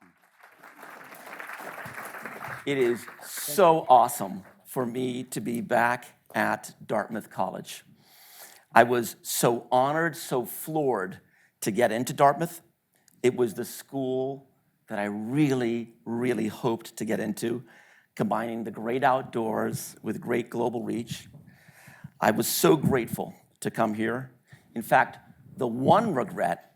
Brzezinski. It is so awesome for me to be back at Dartmouth College. I was so honored, so floored to get into Dartmouth. It was the school that I really, really hoped to get into, combining the great outdoors with great global reach. I was so grateful to come here. In fact, the one regret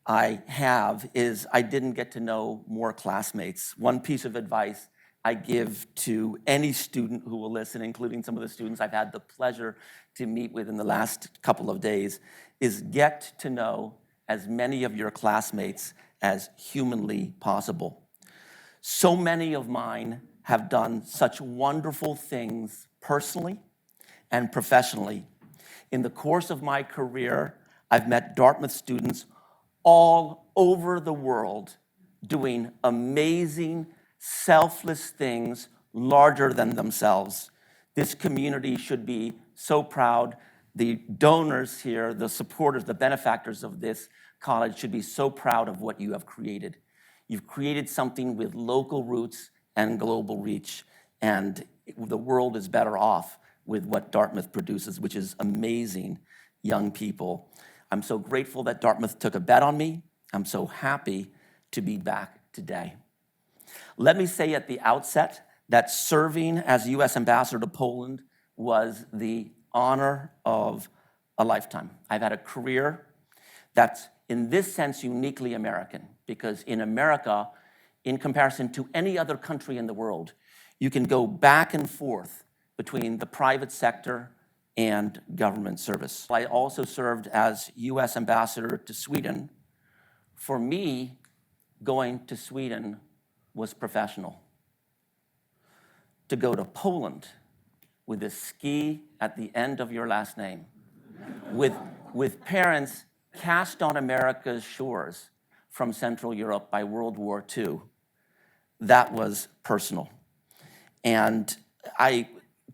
I have is I didn't get to know more classmates. One piece of advice I give to any student who will listen, including some of the students I've had the pleasure to meet with in the last couple of days, is get to know as many of your classmates as humanly possible. So many of mine have done such wonderful things personally and professionally. In the course of my career, I've met Dartmouth students all over the world doing amazing, selfless things larger than themselves. This community should be so proud. The donors here, the supporters, the benefactors of this college should be so proud of what you have created. You've created something with local roots and global reach, and the world is better off with what Dartmouth produces, which is amazing young people. I'm so grateful that Dartmouth took a bet on me. I'm so happy to be back today. Let me say at the outset that serving as U.S. Ambassador to Poland was the honor of a lifetime. I've had a career that's, in this sense, uniquely American, because in America, in comparison to any other country in the world, you can go back and forth between the private sector and government service. I also served as U.S. Ambassador to Sweden. For me, going to Sweden was professional. To go to Poland with a ski at the end of your last name, with parents cast on America's shores from Central Europe by World War II, that was personal. And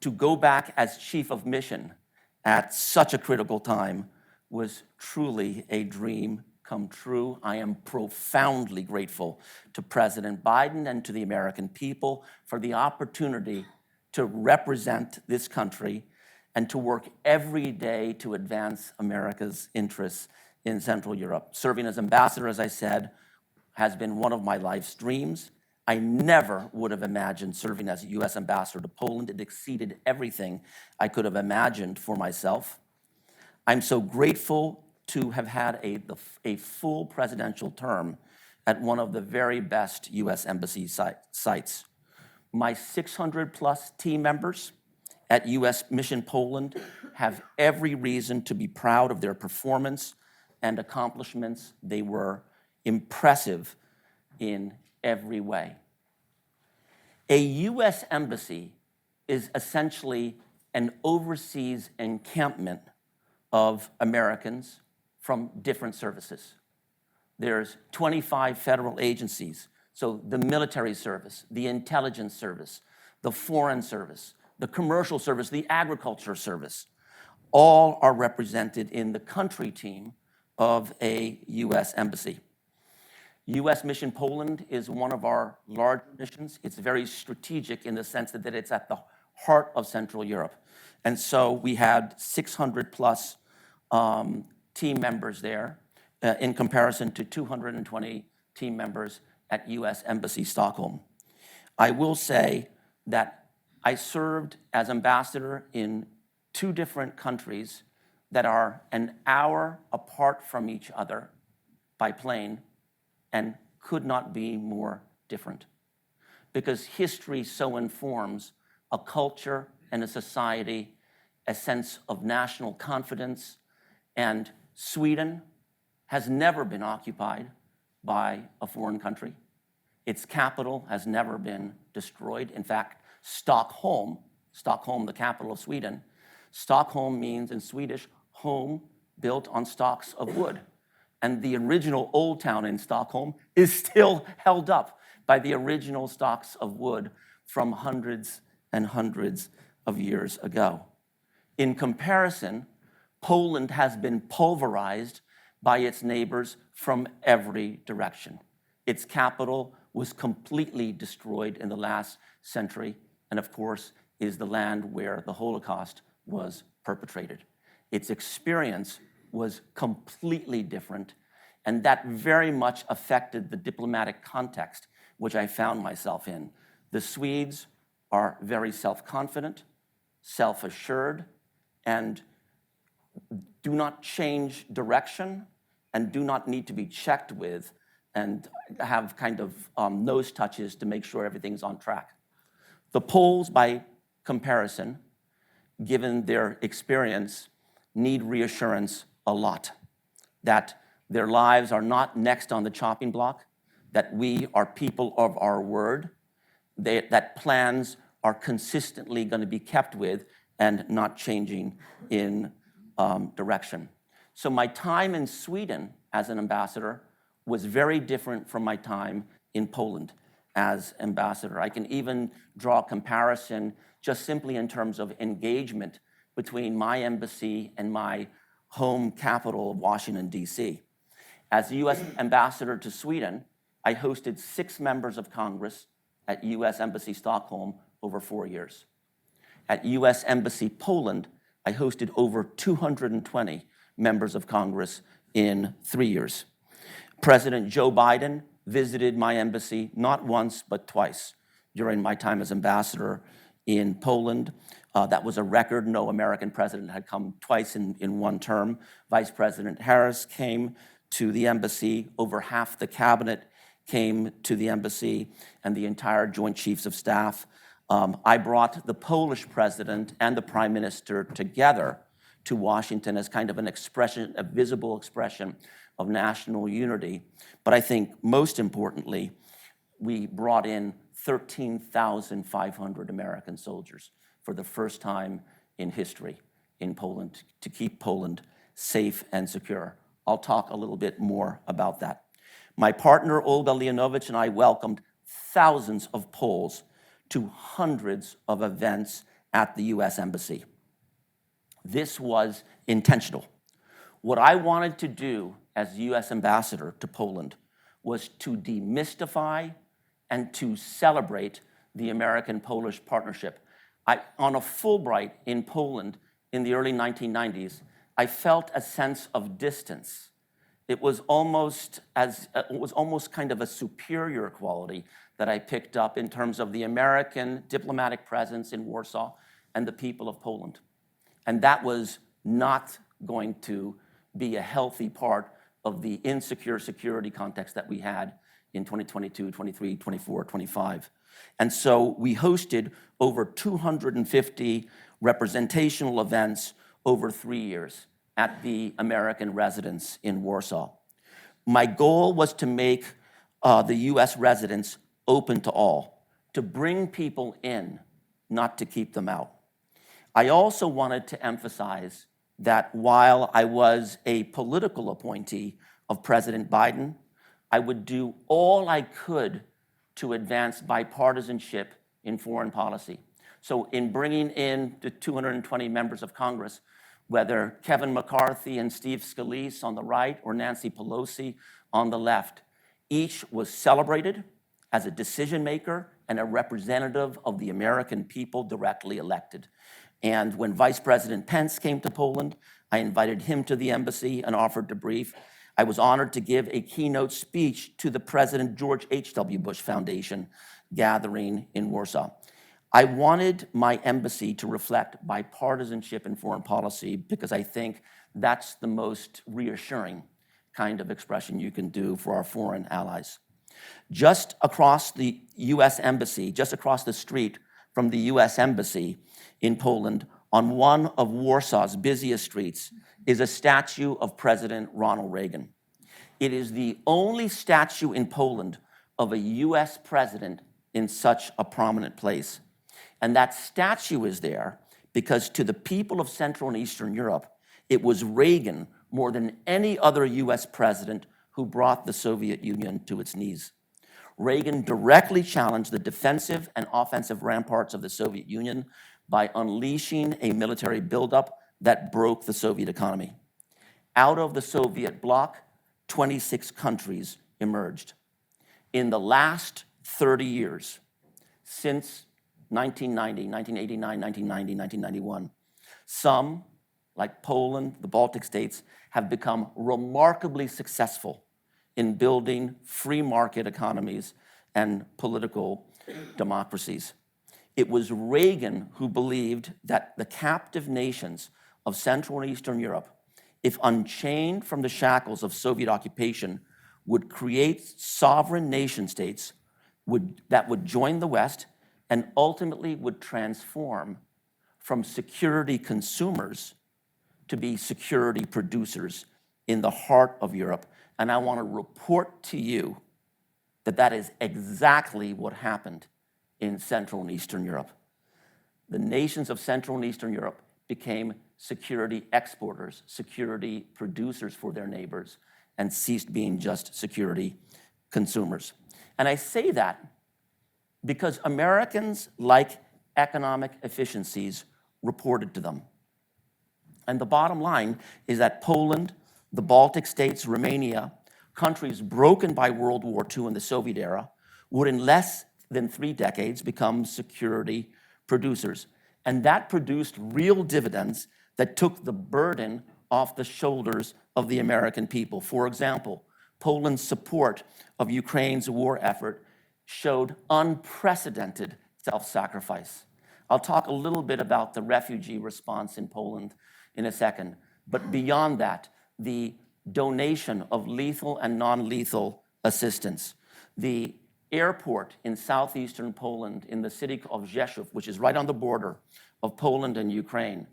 to go back as chief of mission at such a critical time was truly a dream come true. I am profoundly grateful to President Biden and to the American people for the opportunity to represent this country and to work every day to advance America's interests in Central Europe. Serving as ambassador, as I said, has been one of my life's dreams. I never would have imagined serving as a U.S. ambassador to Poland. It exceeded everything I could have imagined for myself. I'm so grateful to have had a full presidential term at one of the very best U.S. embassy sites. My 600-plus team members at U.S. Mission Poland have every reason to be proud of their performance and accomplishments. They were impressive in every way. A U.S. embassy is essentially an overseas encampment of Americans from different services. There's 25 federal agencies, so the military service, the intelligence service, the foreign service, the commercial service, the agriculture service, all are represented in the country team of a U.S. embassy. U.S. Mission Poland is one of our large missions. It's very strategic in the sense that it's at the heart of Central Europe. And so we had 600 plus team members there in comparison to 220 team members at U.S. Embassy Stockholm. I will say that I served as ambassador in 2 different countries that are an hour apart from each other by plane and could not be more different, because history so informs a culture and a society, a sense of national confidence, and Sweden has never been occupied by a foreign country. Its capital has never been destroyed. In fact, Stockholm, the capital of Sweden, Stockholm means in Swedish, home built on stalks of wood. And the original old town in Stockholm is still held up by the original stalks of wood from hundreds and hundreds of years ago. In comparison, Poland has been pulverized by its neighbors from every direction. Its capital was completely destroyed in the last century, and of course, is the land where the Holocaust was perpetrated. Its experience was completely different, and that very much affected the diplomatic context which I found myself in. The Swedes are very self-confident, self-assured, and do not change direction and do not need to be checked with and have kind of nose touches to make sure everything's on track. The Poles, by comparison, given their experience, need reassurance a lot that their lives are not next on the chopping block, that we are people of our word, that plans are consistently going to be kept with and not changing in direction. So my time in Sweden as an ambassador was very different from my time in Poland as ambassador. I can even draw a comparison just simply in terms of engagement between my embassy and my home capital of Washington, D.C. As U.S. ambassador to Sweden, I hosted 6 members of Congress at U.S. Embassy Stockholm over 4 years. At U.S. Embassy Poland, I hosted over 220 members of Congress in 3 years. President Joe Biden visited my embassy not once, but twice during my time as ambassador in Poland. That was a record. No American president had come twice in one term. Vice President Harris came to the embassy. Over half the cabinet came to the embassy and the entire Joint Chiefs of Staff. I brought the Polish president and the prime minister together to Washington as kind of an expression, a visible expression of national unity. But I think most importantly, we brought in 13,500 American soldiers for the first time in history in Poland to keep Poland safe and secure. I'll talk a little bit more about that. My partner, Olga Leonowicz, and I welcomed thousands of Poles to hundreds of events at the U.S. Embassy. This was intentional. What I wanted to do as U.S. ambassador to Poland was to demystify and to celebrate the American-Polish partnership. On a Fulbright in Poland in the early 1990s, I felt a sense of distance. It was almost kind of a superior quality that I picked up in terms of the American diplomatic presence in Warsaw and the people of Poland. And that was not going to be a healthy part of the insecure security context that we had in 2022, 23, 24, 25. And so we hosted over 250 representational events over 3 years at the American residence in Warsaw. My goal was to make the U.S. residence open to all, to bring people in, not to keep them out. I also wanted to emphasize that while I was a political appointee of President Biden, I would do all I could to advance bipartisanship in foreign policy. So in bringing in the 220 members of Congress, whether Kevin McCarthy and Steve Scalise on the right or Nancy Pelosi on the left, each was celebrated as a decision maker and a representative of the American people directly elected. And when Vice President Pence came to Poland, I invited him to the embassy and offered to brief. I was honored to give a keynote speech to the President George H.W. Bush Foundation gathering in Warsaw. I wanted my embassy to reflect bipartisanship in foreign policy because I think that's the most reassuring kind of expression you can do for our foreign allies. Just across the U.S. Embassy, just across the street from the U.S. Embassy in Poland, on one of Warsaw's busiest streets, is a statue of President Ronald Reagan. It is the only statue in Poland of a U.S. president in such a prominent place. And that statue is there because to the people of Central and Eastern Europe, it was Reagan more than any other U.S. president who brought the Soviet Union to its knees. Reagan directly challenged the defensive and offensive ramparts of the Soviet Union by unleashing a military buildup that broke the Soviet economy. Out of the Soviet bloc, 26 countries emerged. In the last 30 years, since 1990, 1989, 1990, 1991, some, like Poland, the Baltic states, have become remarkably successful in building free market economies and political democracies. It was Reagan who believed that the captive nations of Central and Eastern Europe, if unchained from the shackles of Soviet occupation, would create sovereign nation states that would join the West and ultimately would transform from security consumers to be security producers in the heart of Europe. And I want to report to you that that is exactly what happened in Central and Eastern Europe. The nations of Central and Eastern Europe became security exporters, security producers for their neighbors, and ceased being just security consumers. And I say that because Americans like economic efficiencies reported to them. And the bottom line is that Poland, the Baltic states, Romania, countries broken by World War II and the Soviet era, would in less than 3 decades become security producers. And that produced real dividends that took the burden off the shoulders of the American people. For example, Poland's support of Ukraine's war effort showed unprecedented self-sacrifice. I'll talk a little bit about the refugee response in Poland in a second, but beyond that, the donation of lethal and non-lethal assistance. The airport in southeastern Poland, in the city of Rzeszów, which is right on the border of Poland and Ukraine,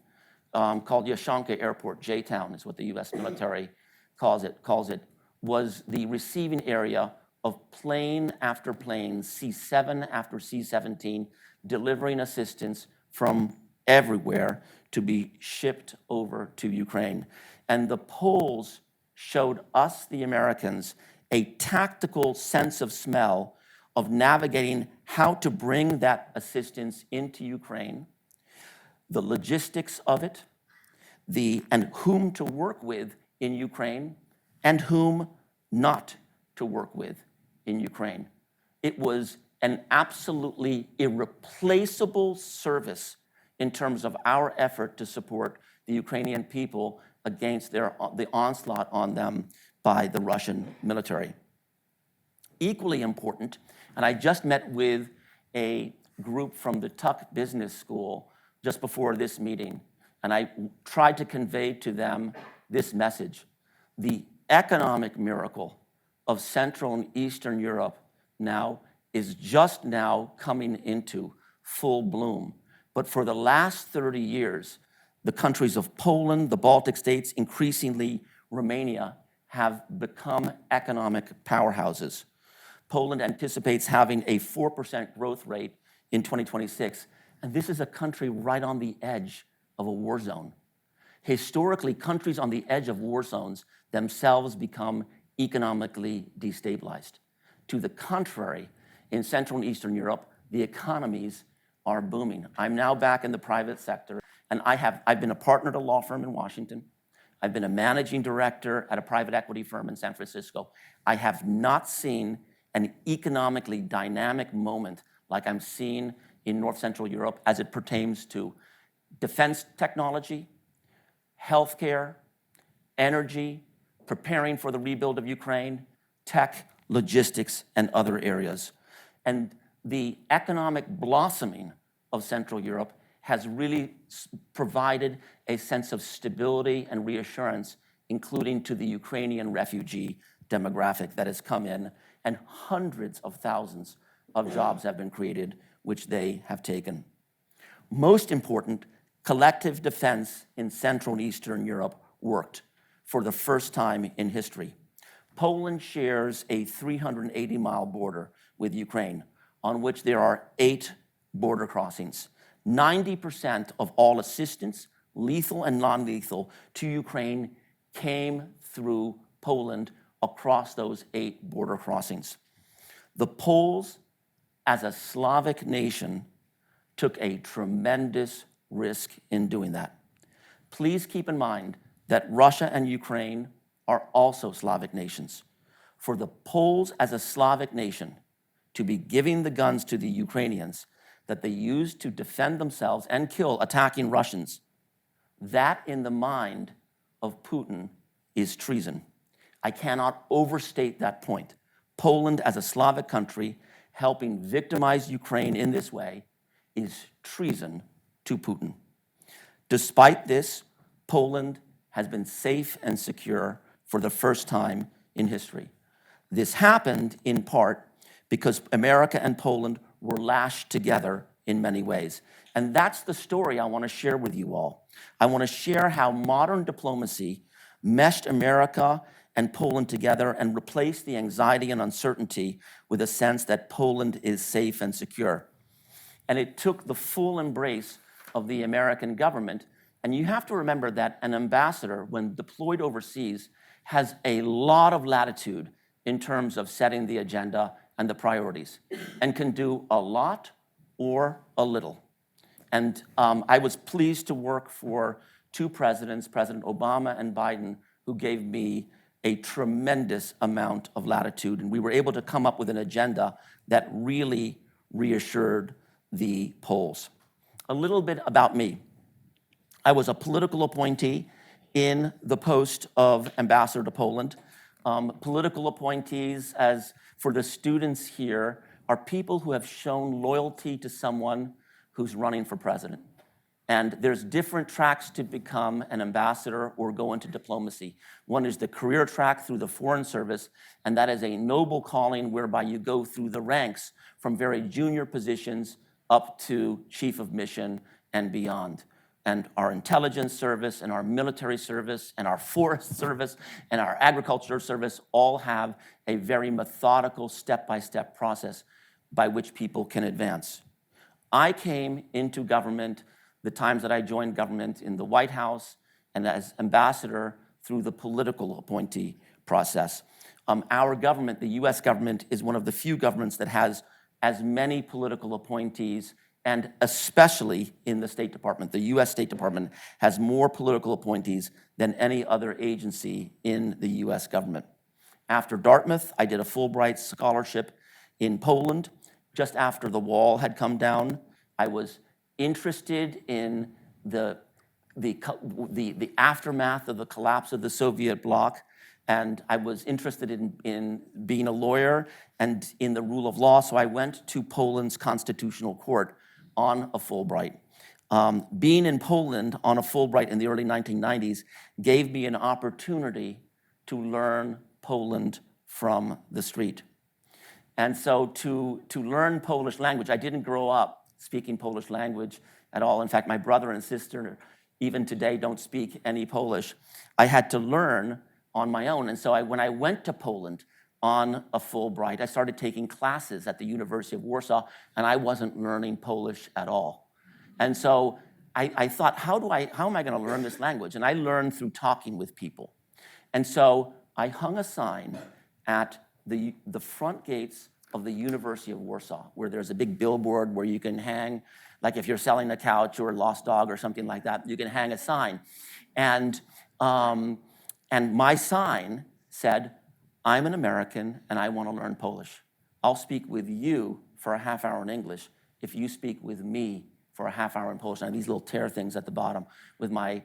called Jastrzębie Airport, J-Town is what the US military calls it, was the receiving area of plane after plane, C-7 after C-17, delivering assistance from everywhere to be shipped over to Ukraine. And the Poles showed us, the Americans, a tactical sense of smell of navigating how to bring that assistance into Ukraine, the logistics of it, and whom to work with in Ukraine, and whom not to work with in Ukraine. It was an absolutely irreplaceable service in terms of our effort to support the Ukrainian people against the onslaught on them by the Russian military. Equally important, and I just met with a group from the Tuck Business School just before this meeting, and I tried to convey to them this message. The economic miracle of Central and Eastern Europe now is just now coming into full bloom. But for the last 30 years, the countries of Poland, the Baltic states, increasingly Romania, have become economic powerhouses. Poland anticipates having a 4% growth rate in 2026, and this is a country right on the edge of a war zone. Historically, countries on the edge of war zones themselves become economically destabilized. To the contrary, in Central and Eastern Europe, the economies are booming. I'm now back in the private sector, and I've been a partner at a law firm in Washington. I've been a managing director at a private equity firm in San Francisco. I have not seen an economically dynamic moment like I'm seeing in North Central Europe as it pertains to defense technology, healthcare, energy, preparing for the rebuild of Ukraine, tech, logistics, and other areas. And the economic blossoming of Central Europe has really provided a sense of stability and reassurance, including to the Ukrainian refugee demographic that has come in, and hundreds of thousands of jobs have been created, which they have taken. Most important, collective defense in Central and Eastern Europe worked for the first time in history. Poland shares a 380-mile border with Ukraine, on which there are 8 border crossings. 90% of all assistance, lethal and non-lethal, to Ukraine came through Poland across those 8 border crossings. The Poles, as a Slavic nation, took a tremendous risk in doing that. Please keep in mind that Russia and Ukraine are also Slavic nations. For the Poles as a Slavic nation to be giving the guns to the Ukrainians that they used to defend themselves and kill attacking Russians, that in the mind of Putin is treason. I cannot overstate that point. Poland, as a Slavic country, helping victimize Ukraine in this way is treason to Putin. Despite this, Poland has been safe and secure for the first time in history. This happened in part because America and Poland were lashed together in many ways. And that's the story I want to share with you all. I want to share how modern diplomacy meshed America and Poland together and replaced the anxiety and uncertainty with a sense that Poland is safe and secure. And it took the full embrace of the American government. And you have to remember that an ambassador, when deployed overseas, has a lot of latitude in terms of setting the agenda and the priorities, and can do a lot or a little. And I was pleased to work for two presidents, President Obama and Biden, who gave me a tremendous amount of latitude. And we were able to come up with an agenda that really reassured the Poles. A little bit about me. I was a political appointee in the post of ambassador to Poland. Political appointees, as for the students here, are people who have shown loyalty to someone who's running for president. And there's different tracks to become an ambassador or go into diplomacy. One is the career track through the Foreign Service, and that is a noble calling whereby you go through the ranks from very junior positions up to chief of mission and beyond. And our intelligence service and our military service and our forest service and our agriculture service all have a very methodical step-by-step process by which people can advance. I came into government the times that I joined government in the White House and as ambassador through the political appointee process. Our government, the US government, is one of the few governments that has as many political appointees, and especially in the State Department. The US State Department has more political appointees than any other agency in the US government. After Dartmouth, I did a Fulbright scholarship in Poland. Just after the wall had come down, I was interested in the aftermath of the collapse of the Soviet bloc, and I was interested in being a lawyer and in the rule of law, so I went to Poland's constitutional court on a Fulbright. Being in Poland on a Fulbright in the early 1990s gave me an opportunity to learn Poland from the street. And so to learn Polish language, I didn't grow up speaking Polish language at all. In fact, my brother and sister, even today, don't speak any Polish. I had to learn on my own. And so when I went to Poland on a Fulbright, I started taking classes at the University of Warsaw, and I wasn't learning Polish at all. And so I thought, how am I going to learn this language? And I learned through talking with people. And so I hung a sign at the front gates of the University of Warsaw, where there's a big billboard where you can hang, like if you're selling a couch or a lost dog or something like that, you can hang a sign. And my sign said, I'm an American and I want to learn Polish. I'll speak with you for a half hour in English if you speak with me for a half hour in Polish. And I have these little tear things at the bottom with my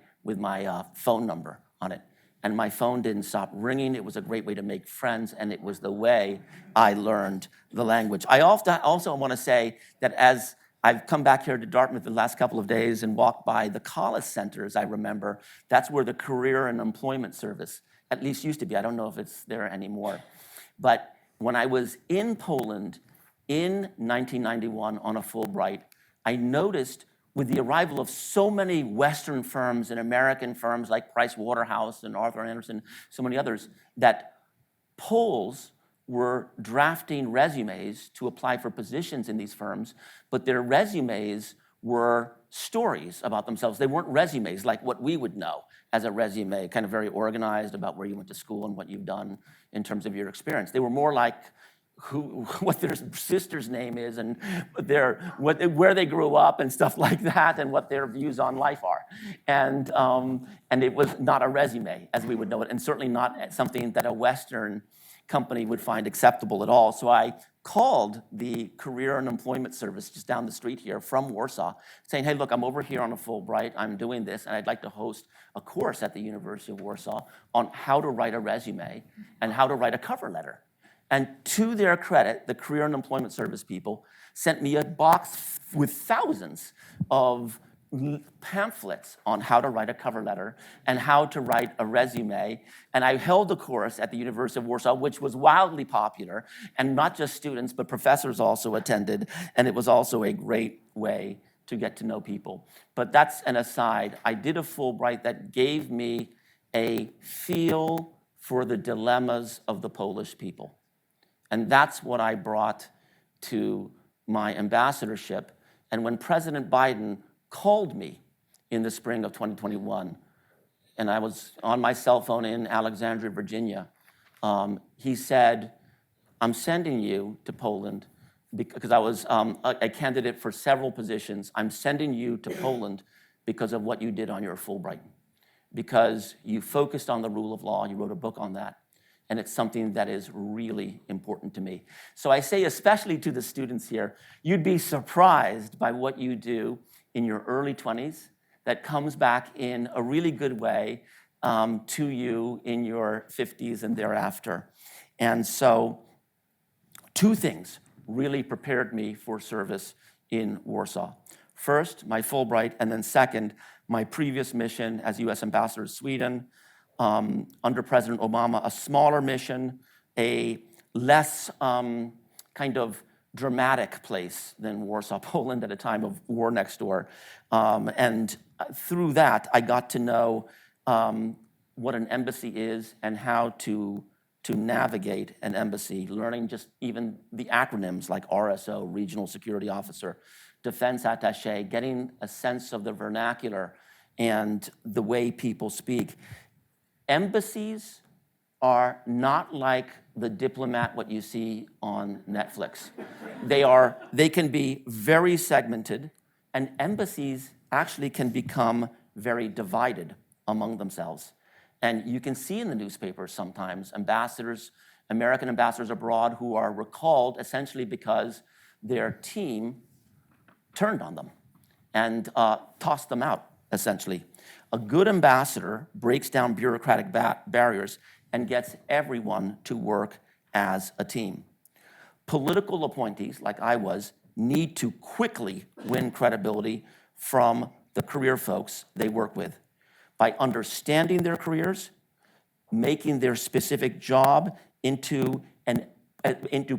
phone number on it. And my phone didn't stop ringing. It was a great way to make friends, and it was the way I learned the language. I also want to say that as I've come back here to Dartmouth the last couple of days and walked by the Collis Centers, I remember, that's where the Career and Employment Service at least used to be. I don't know if it's there anymore. But when I was in Poland in 1991 on a Fulbright, I noticed with the arrival of so many Western firms and American firms like Price Waterhouse and Arthur Andersen, so many others, that Poles were drafting resumes to apply for positions in these firms, but their resumes were stories about themselves. They weren't resumes like what we would know as a resume, kind of very organized about where you went to school and what you've done in terms of your experience. They were more like what their sister's name is and where they grew up and stuff like that, and what their views on life are. And it was not a resume as we would know it, and certainly not something that a Western company would find acceptable at all. So I called the Career and Employment Service just down the street here from Warsaw, saying, hey, look, I'm over here on a Fulbright, I'm doing this, and I'd like to host a course at the University of Warsaw on how to write a resume and how to write a cover letter. And to their credit, the Career and Employment Service people sent me a box with thousands of pamphlets on how to write a cover letter and how to write a resume. And I held a course at the University of Warsaw, which was wildly popular, and not just students, but professors also attended, and it was also a great way to get to know people. But that's an aside. I did a Fulbright that gave me a feel for the dilemmas of the Polish people. And that's what I brought to my ambassadorship. And when President Biden called me in the spring of 2021, and I was on my cell phone in Alexandria, Virginia, he said, I'm sending you to Poland because I was a candidate for several positions. I'm sending you to Poland because of what you did on your Fulbright, because you focused on the rule of law, you wrote a book on that, and it's something that is really important to me. So I say, especially to the students here, you'd be surprised by what you do in your early 20s that comes back in a really good way to you in your 50s and thereafter. And so 2 things really prepared me for service in Warsaw. First, my Fulbright, and then second, my previous mission as U.S. Ambassador to Sweden, under President Obama, a smaller mission, a less kind of dramatic place than Warsaw, Poland at a time of war next door. And through that, I got to know what an embassy is and how to navigate an embassy, learning just even the acronyms like RSO, Regional Security Officer, Defense Attaché, getting a sense of the vernacular and the way people speak. Embassies are not like The Diplomat, what you see on Netflix. They can be very segmented, and embassies actually can become very divided among themselves. And you can see in the newspapers sometimes ambassadors, American ambassadors abroad who are recalled essentially because their team turned on them and tossed them out, essentially. A good ambassador breaks down bureaucratic barriers and gets everyone to work as a team. Political appointees, like I was, need to quickly win credibility from the career folks they work with by understanding their careers, making their specific job into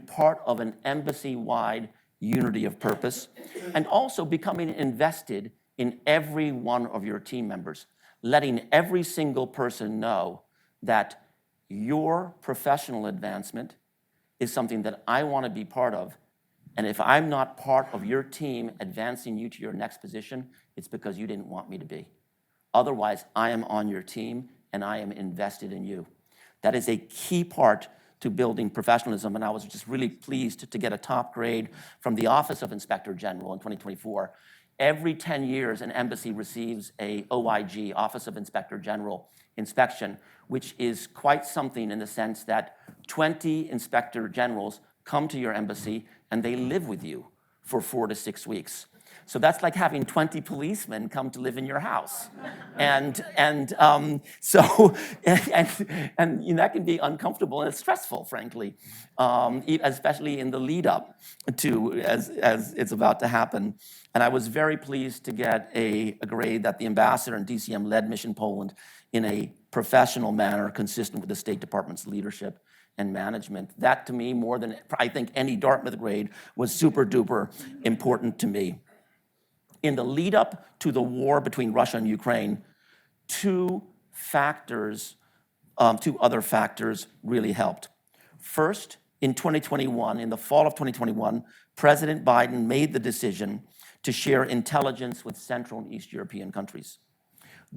part of an embassy-wide unity of purpose, and also becoming invested in every one of your team members, letting every single person know that your professional advancement is something that I want to be part of. And if I'm not part of your team advancing you to your next position, it's because you didn't want me to be. Otherwise, I am on your team and I am invested in you. That is a key part to building professionalism, and I was just really pleased to get a top grade from the Office of Inspector General in 2024. Every 10 years, an embassy receives a OIG, Office of Inspector General, inspection, which is quite something in the sense that 20 inspector generals come to your embassy and they live with you for 4 to 6 weeks. So that's like having 20 policemen come to live in your house. And that can be uncomfortable and it's stressful, frankly, especially in the lead up to as it's about to happen. And I was very pleased to get a grade that the ambassador and DCM led Mission Poland in a professional manner consistent with the State Department's leadership and management. That to me, more than I think any Dartmouth grade, was super duper important to me. In the lead up to the war between Russia and Ukraine, 2 other factors really helped. First, in 2021, in the fall of 2021, President Biden made the decision to share intelligence with Central and East European countries.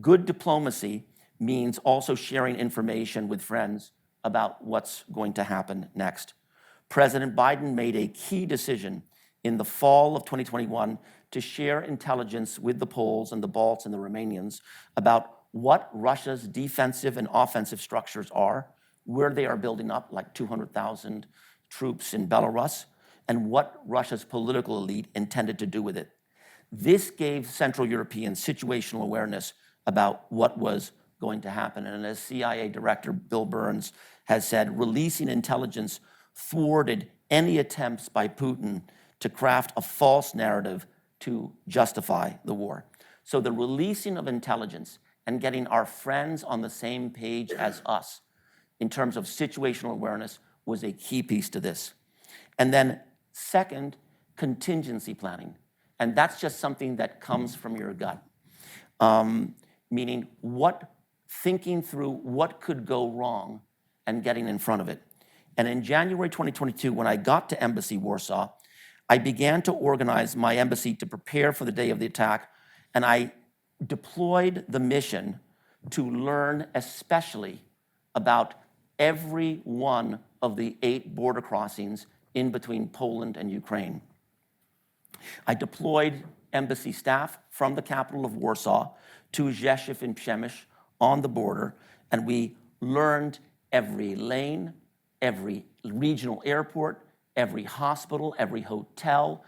Good diplomacy means also sharing information with friends about what's going to happen next. President Biden made a key decision in the fall of 2021 to share intelligence with the Poles and the Balts and the Romanians about what Russia's defensive and offensive structures are, where they are building up, like 200,000 troops in Belarus, and what Russia's political elite intended to do with it. This gave Central Europeans situational awareness about what was going to happen. And as CIA Director Bill Burns has said, releasing intelligence thwarted any attempts by Putin to craft a false narrative to justify the war. So the releasing of intelligence and getting our friends on the same page as us in terms of situational awareness was a key piece to this. And then second, contingency planning. And that's just something that comes from your gut. Meaning thinking through what could go wrong and getting in front of it. And in January 2022, when I got to Embassy Warsaw, I began to organize my embassy to prepare for the day of the attack, and I deployed the mission to learn especially about every one of the 8 border crossings in between Poland and Ukraine. I deployed embassy staff from the capital of Warsaw to Rzeszów and Przemyśl on the border, and we learned every lane, every regional airport, every hospital, every hotel,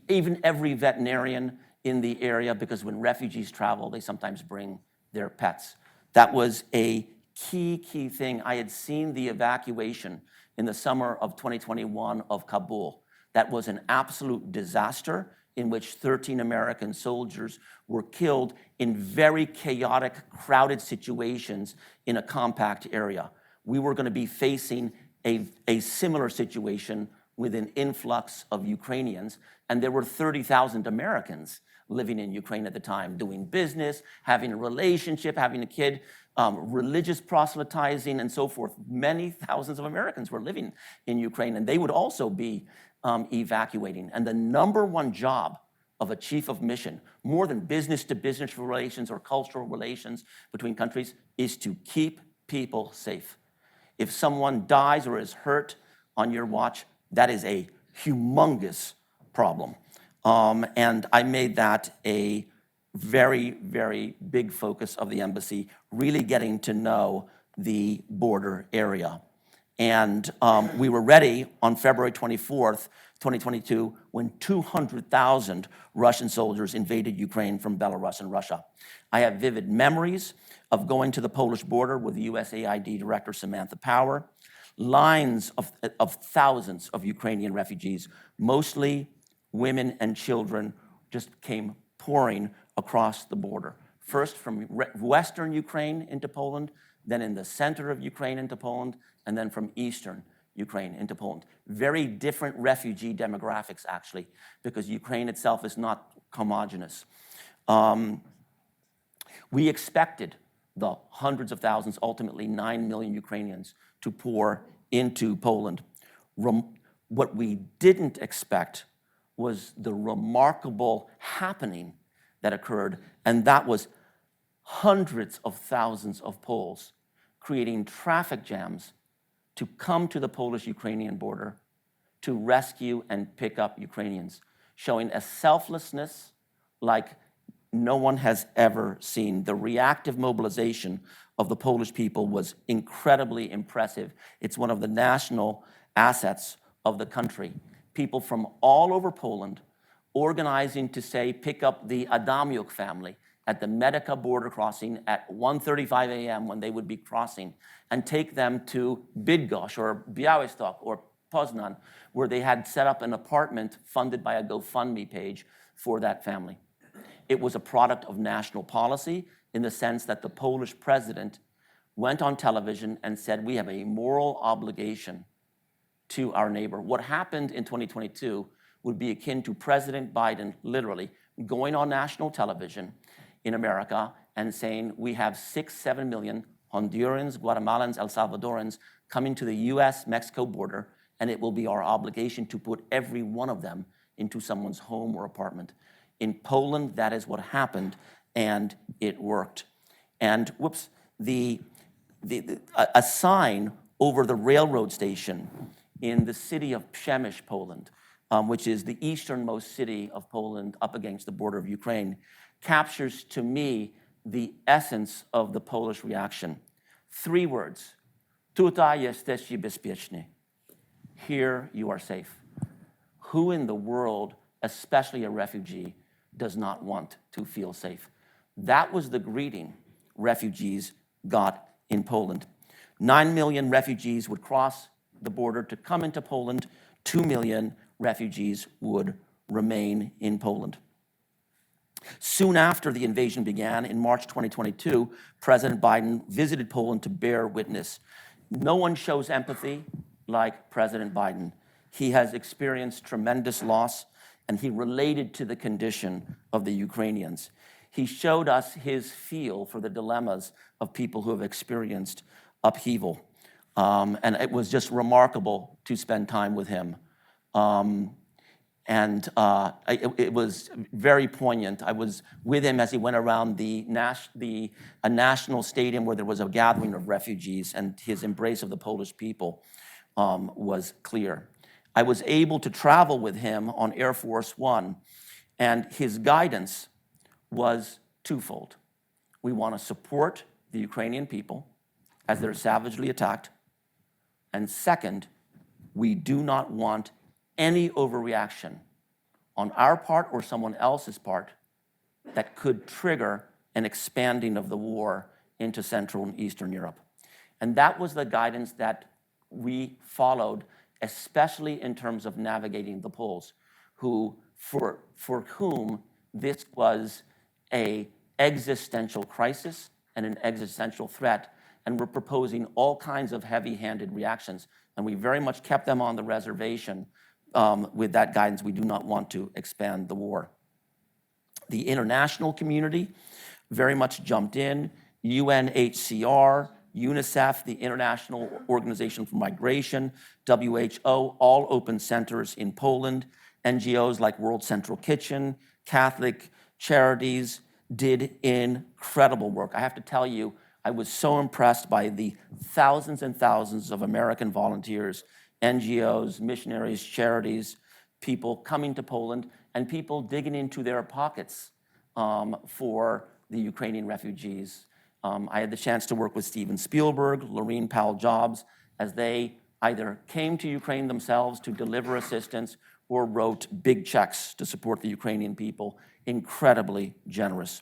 even every veterinarian in the area, because when refugees travel, they sometimes bring their pets. That was a key thing. I had seen the evacuation in the summer of 2021 of Kabul. That was an absolute disaster in which 13 American soldiers were killed in very chaotic, crowded situations in a compact area. We were going to be facing a similar situation with an influx of Ukrainians, and there were 30,000 Americans living in Ukraine at the time, doing business, having a relationship, having a kid, religious proselytizing, and so forth. Many thousands of Americans were living in Ukraine, and they would also be evacuating. And the number one job of a chief of mission, more than business-to-business relations or cultural relations between countries, is to keep people safe. If someone dies or is hurt on your watch, that is a humongous problem. And I made that a very, very big focus of the embassy, really getting to know the border area. And we were ready on February 24th, 2022, when 200,000 Russian soldiers invaded Ukraine from Belarus and Russia. I have vivid memories of going to the Polish border with USAID Director Samantha Power. Lines of thousands of Ukrainian refugees, mostly women and children, just came pouring across the border. First from western Ukraine into Poland, then in the center of Ukraine into Poland, and then from eastern Ukraine into Poland. Very different refugee demographics, actually, because Ukraine itself is not homogenous. We expected the hundreds of thousands, ultimately 9 million Ukrainians, to pour into Poland. What we didn't expect was the remarkable happening that occurred, and that was hundreds of thousands of Poles creating traffic jams to come to the Polish-Ukrainian border to rescue and pick up Ukrainians, showing a selflessness like no one has ever seen. The reactive mobilization of the Polish people was incredibly impressive. It's one of the national assets of the country. People from all over Poland organizing to, say, pick up the Adamiuk family at the Medyka border crossing at 1:35 a.m. when they would be crossing, and take them to Bydgoszcz or Białystok or Poznan, where they had set up an apartment funded by a GoFundMe page for that family. It was a product of national policy in the sense that the Polish president went on television and said, we have a moral obligation to our neighbor. What happened in 2022 would be akin to President Biden literally going on national television in America and saying, we have 6-7 million Hondurans, Guatemalans, El Salvadorans coming to the US-Mexico border, and it will be our obligation to put every one of them into someone's home or apartment. In Poland, that is what happened, and it worked. And whoops, a sign over the railroad station in the city of Przemyśl, Poland, which is the easternmost city of Poland up against the border of Ukraine, captures to me the essence of the Polish reaction. 3 words: Tutaj jesteście bezpieczni. Here you are safe. Who in the world, especially a refugee, does not want to feel safe? That was the greeting refugees got in Poland. 9 million refugees would cross the border to come into Poland. 2 million refugees would remain in Poland. Soon after the invasion began, in March 2022, President Biden visited Poland to bear witness. No one shows empathy like President Biden. He has experienced tremendous loss, and he related to the condition of the Ukrainians. He showed us his feel for the dilemmas of people who have experienced upheaval. And it was just remarkable to spend time with him. It was very poignant. I was with him as he went around a national stadium where there was a gathering of refugees, and his embrace of the Polish people was clear. I was able to travel with him on Air Force One, and his guidance was twofold. We want to support the Ukrainian people as they're savagely attacked. And second, we do not want any overreaction on our part or someone else's part that could trigger an expanding of the war into Central and Eastern Europe. And that was the guidance that we followed, especially in terms of navigating the Poles, for whom this was an existential crisis and an existential threat, and we're proposing all kinds of heavy-handed reactions. And we very much kept them on the reservation with that guidance. We do not want to expand the war. The international community very much jumped in. UNHCR, UNICEF, the International Organization for Migration, WHO, all opened centers in Poland. NGOs like World Central Kitchen, Catholic Charities did incredible work. I have to tell you, I was so impressed by the thousands and thousands of American volunteers, NGOs, missionaries, charities, people coming to Poland, and people digging into their pockets for the Ukrainian refugees. I had the chance to work with Steven Spielberg, Laureen Powell-Jobs, as they either came to Ukraine themselves to deliver assistance or wrote big checks to support the Ukrainian people. Incredibly generous.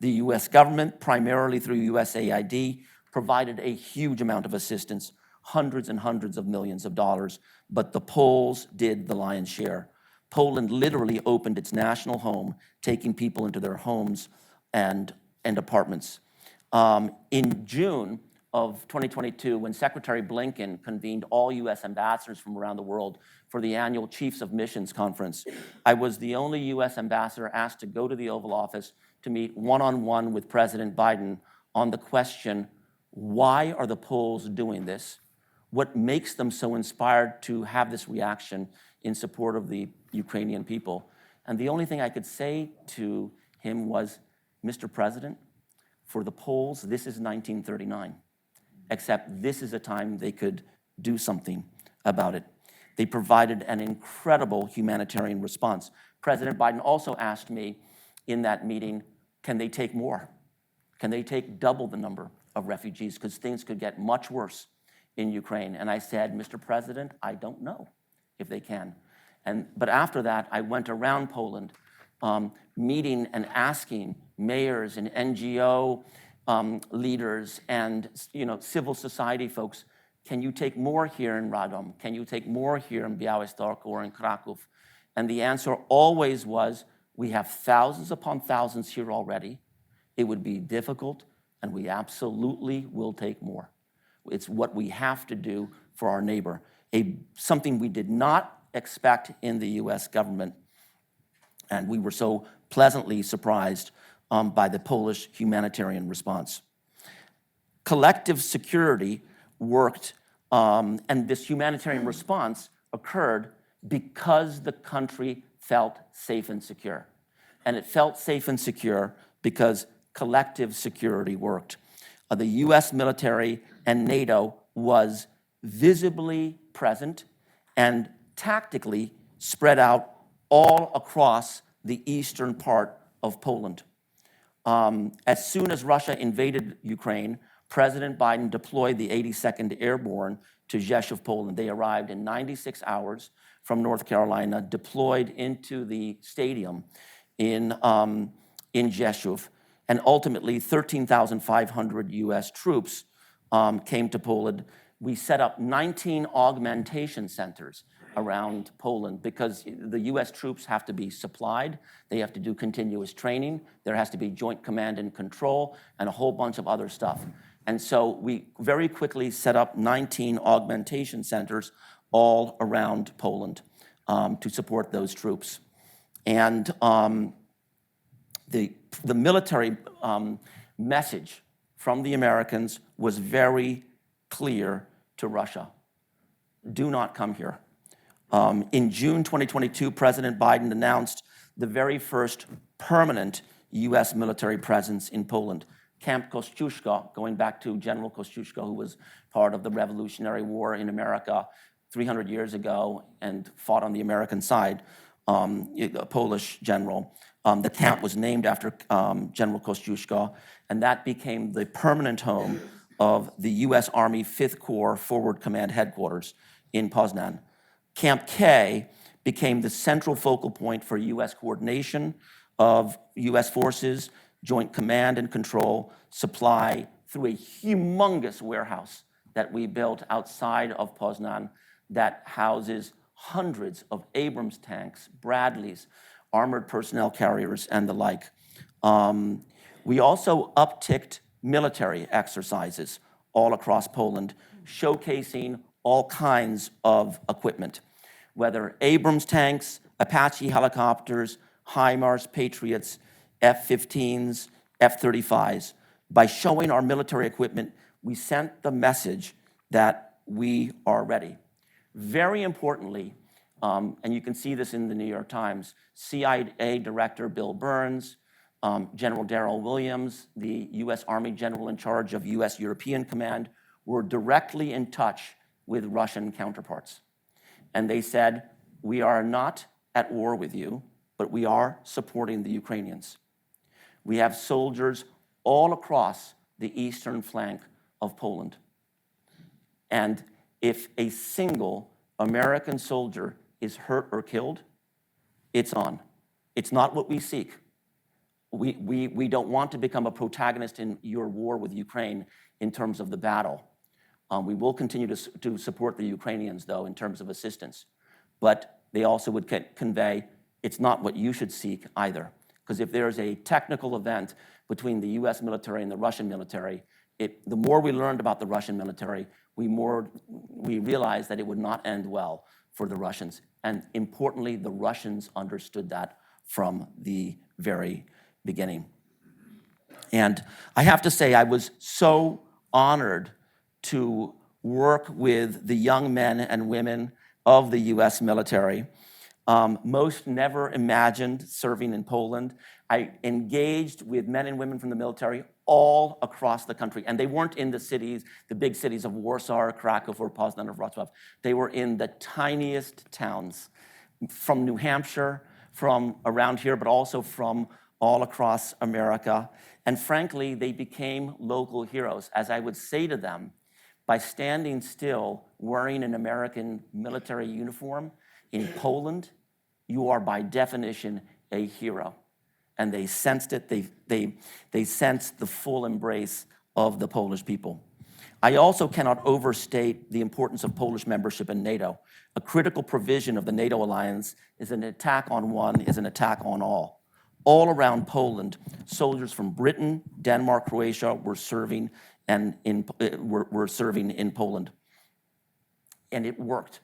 The US government, primarily through USAID, provided a huge amount of assistance, hundreds and hundreds of millions of dollars, but the Poles did the lion's share. Poland literally opened its national home, taking people into their homes and apartments. In June of 2022, when Secretary Blinken convened all US ambassadors from around the world for the annual Chiefs of Missions Conference, I was the only US ambassador asked to go to the Oval Office to meet one-on-one with President Biden on the question, why are the Poles doing this? What makes them so inspired to have this reaction in support of the Ukrainian people? And the only thing I could say to him was, Mr. President, for the Poles, this is 1939, except this is a time they could do something about it. They provided an incredible humanitarian response. President Biden also asked me in that meeting, can they take more? Can they take double the number of refugees? Because things could get much worse in Ukraine. And I said, Mr. President, I don't know if they can. But after that, I went around Poland, meeting and asking mayors and NGO leaders and civil society folks, can you take more here in Radom? Can you take more here in Białystok or in Kraków? And the answer always was, we have thousands upon thousands here already. It would be difficult, and we absolutely will take more. It's what we have to do for our neighbor, something we did not expect in the US government. And we were so pleasantly surprised by the Polish humanitarian response. Collective security worked, and this humanitarian response occurred because the country felt safe and secure. And it felt safe and secure because collective security worked. The US military and NATO was visibly present and tactically spread out all across the eastern part of Poland. As soon as Russia invaded Ukraine, President Biden deployed the 82nd Airborne to Rzeszów, Poland. They arrived in 96 hours from North Carolina, deployed into the stadium in Rzeszów, and ultimately 13,500 U.S. troops came to Poland. We set up 19 augmentation centers around Poland because the U.S. troops have to be supplied, they have to do continuous training, there has to be joint command and control, and a whole bunch of other stuff. And so we very quickly set up 19 augmentation centers all around Poland to support those troops. And the military message from the Americans was very clear to Russia. Do not come here. In June 2022, President Biden announced the very first permanent U.S. military presence in Poland. Camp Kościuszko, going back to General Kościuszko, who was part of the Revolutionary War in America 300 years ago and fought on the American side, a Polish general. The camp was named after General Kościuszko, and that became the permanent home of the U.S. Army 5th Corps Forward Command Headquarters in Poznan. Camp K became the central focal point for U.S. coordination of U.S. forces, joint command and control, supply through a humongous warehouse that we built outside of Poznan that houses hundreds of Abrams tanks, Bradleys, armored personnel carriers, and the like. We also upticked military exercises all across Poland, showcasing all kinds of equipment, whether Abrams tanks, Apache helicopters, HIMARS, Patriots, F-15s, F-35s. By showing our military equipment, we sent the message that we are ready. Very importantly, and you can see this in the New York Times, CIA Director Bill Burns, General Darrell Williams, the U.S. Army General in charge of U.S. European Command, were directly in touch with Russian counterparts. And they said, we are not at war with you, but we are supporting the Ukrainians. We have soldiers all across the eastern flank of Poland. And if a single American soldier is hurt or killed, it's on. It's not what we seek. We don't want to become a protagonist in your war with Ukraine in terms of the battle. We will continue to support the Ukrainians, though, in terms of assistance. But they also would convey it's not what you should seek either. Because if there's a technical event between the US military and the Russian military, the more we learned about the Russian military, we realized that it would not end well for the Russians. And importantly, the Russians understood that from the very beginning. And I have to say, I was so honored to work with the young men and women of the US military. Most never imagined serving in Poland. I engaged with men and women from the military all across the country. And they weren't in the cities, the big cities of Warsaw, Krakow, or Poznan, or Wrocław. They were in the tiniest towns from New Hampshire, from around here, but also from all across America. And frankly, they became local heroes. As I would say to them, by standing still, wearing an American military uniform in Poland, you are by definition a hero. And they sensed it, they sensed the full embrace of the Polish people. I also cannot overstate the importance of Polish membership in NATO. A critical provision of the NATO alliance is an attack on one is an attack on all. All around Poland, soldiers from Britain, Denmark, Croatia were serving in Poland. And it worked.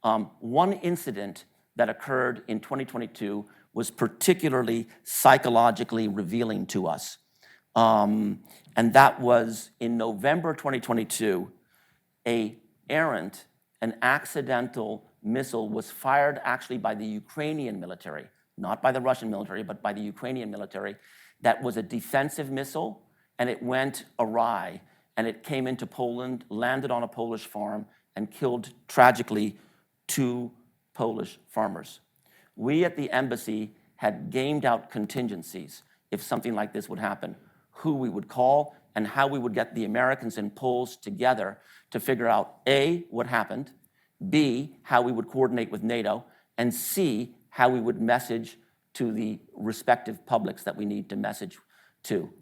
One incident that occurred in 2022 was particularly psychologically revealing to us. And that was in November 2022, an accidental missile was fired actually by the Ukrainian military, not by the Russian military, but by the Ukrainian military. That was a defensive missile, and it went awry, and it came into Poland, landed on a Polish farm, and killed, tragically, 2 Polish farmers. We at the embassy had gamed out contingencies if something like this would happen, who we would call and how we would get the Americans and Poles together to figure out A, what happened, B, how we would coordinate with NATO, and C, how we would message to the respective publics that we need to message to.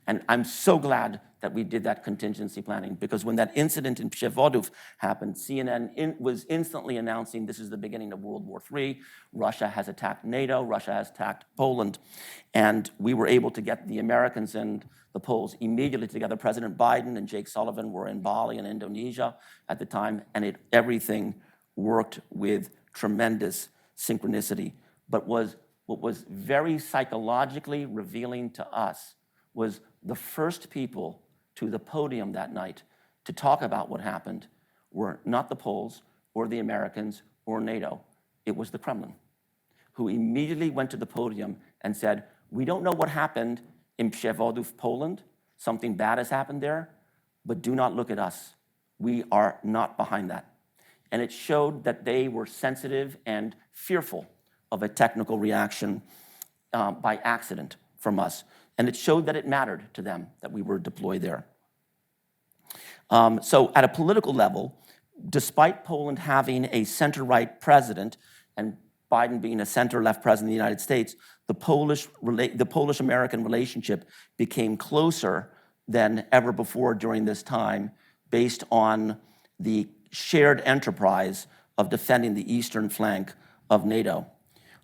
And I'm so glad that we did that contingency planning, because when that incident in Przewodów happened, CNN was instantly announcing this is the beginning of World War III. Russia has attacked NATO, Russia has attacked Poland, and we were able to get the Americans and the Poles immediately together. President Biden and Jake Sullivan were in Bali in Indonesia at the time, and everything worked with tremendous synchronicity. But what was very psychologically revealing to us was the first people to the podium that night to talk about what happened were not the Poles or the Americans or NATO. It was the Kremlin, who immediately went to the podium and said, we don't know what happened in Przewodów, Poland. Something bad has happened there, but do not look at us. We are not behind that. And it showed that they were sensitive and fearful of a technical reaction by accident from us. And it showed that it mattered to them that we were deployed there. So at a political level, despite Poland having a center-right president and Biden being a center-left president of the United States, the Polish-American relationship became closer than ever before during this time based on the shared enterprise of defending the eastern flank of NATO.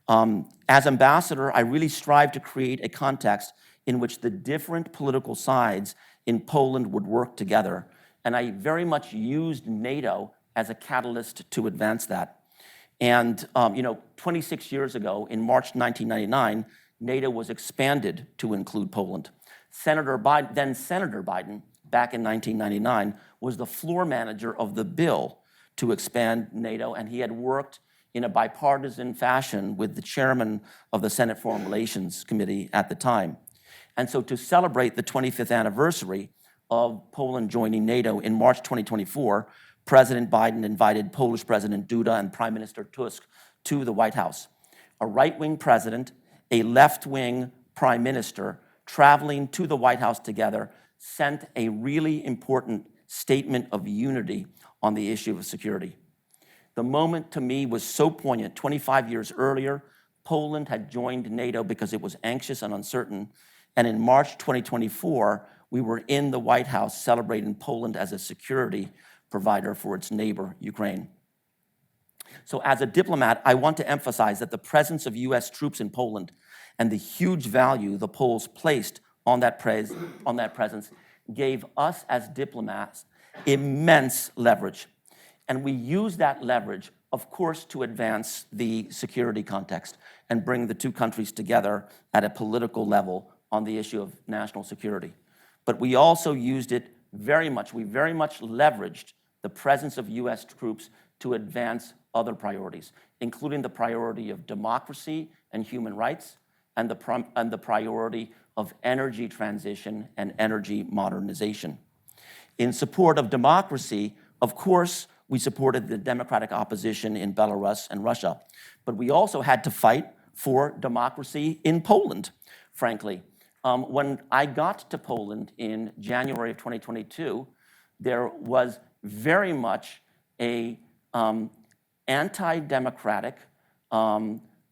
As ambassador, I really strive to create a context in which the different political sides in Poland would work together. And I very much used NATO as a catalyst to advance that. And 26 years ago, in March 1999, NATO was expanded to include Poland. Then Senator Biden, back in 1999, was the floor manager of the bill to expand NATO, and he had worked in a bipartisan fashion with the chairman of the Senate Foreign Relations Committee at the time. And so to celebrate the 25th anniversary of Poland joining NATO in March 2024, President Biden invited Polish President Duda and Prime Minister Tusk to the White House. A right-wing president, a left-wing prime minister traveling to the White House together sent a really important statement of unity on the issue of security. The moment to me was so poignant. 25 years earlier, Poland had joined NATO because it was anxious and uncertain. And in March 2024, we were in the White House celebrating Poland as a security provider for its neighbor, Ukraine. So as a diplomat, I want to emphasize that the presence of US troops in Poland and the huge value the Poles placed on that presence gave us as diplomats immense leverage. And we use that leverage, of course, to advance the security context and bring the two countries together at a political level on the issue of national security. But we also used it we very much leveraged the presence of US troops to advance other priorities, including the priority of democracy and human rights, and the priority of energy transition and energy modernization. In support of democracy, of course, we supported the democratic opposition in Belarus and Russia, but we also had to fight for democracy in Poland, frankly. When I got to Poland in January of 2022, there was very much a anti-democratic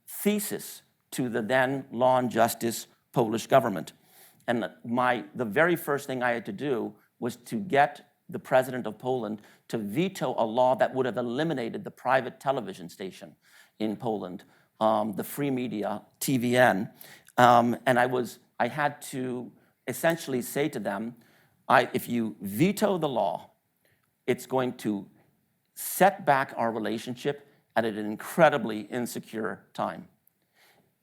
thesis to the then Law and Justice Polish government. And the very first thing I had to do was to get the president of Poland to veto a law that would have eliminated the private television station in Poland, the free media, TVN. And I had to essentially say to them, if you veto the law, it's going to set back our relationship at an incredibly insecure time.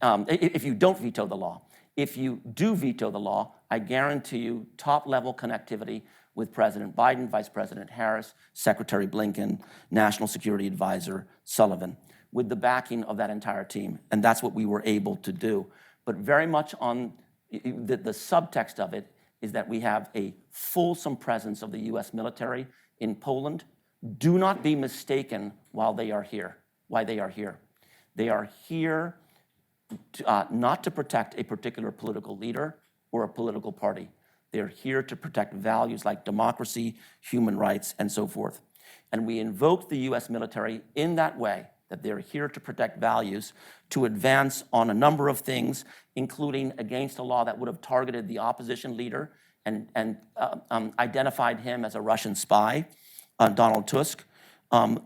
If you don't veto the law. If you do veto the law, I guarantee you top-level connectivity with President Biden, Vice President Harris, Secretary Blinken, National Security Advisor Sullivan, with the backing of that entire team. And that's what we were able to do. But very much on the subtext of it is that we have a fulsome presence of the US military in Poland. Do not be mistaken why they are here. They are here not to protect a particular political leader or a political party. They're here to protect values like democracy, human rights, and so forth. And we invoked the US military in that way, that they're here to protect values, to advance on a number of things, including against a law that would have targeted the opposition leader and identified him as a Russian spy, Donald Tusk.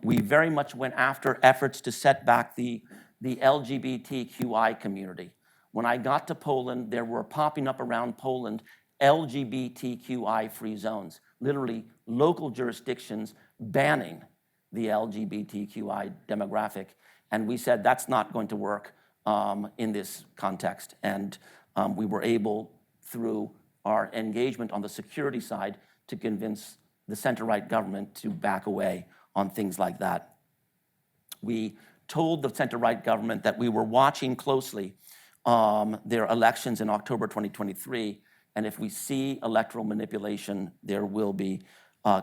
We very much went after efforts to set back the LGBTQI community. When I got to Poland, there were popping up around Poland LGBTQI-free zones, literally local jurisdictions banning the LGBTQI demographic. And we said that's not going to work in this context. And we were able, through our engagement on the security side, to convince the center-right government to back away on things like that. We told the center-right government that we were watching closely their elections in October 2023, and if we see electoral manipulation, there will be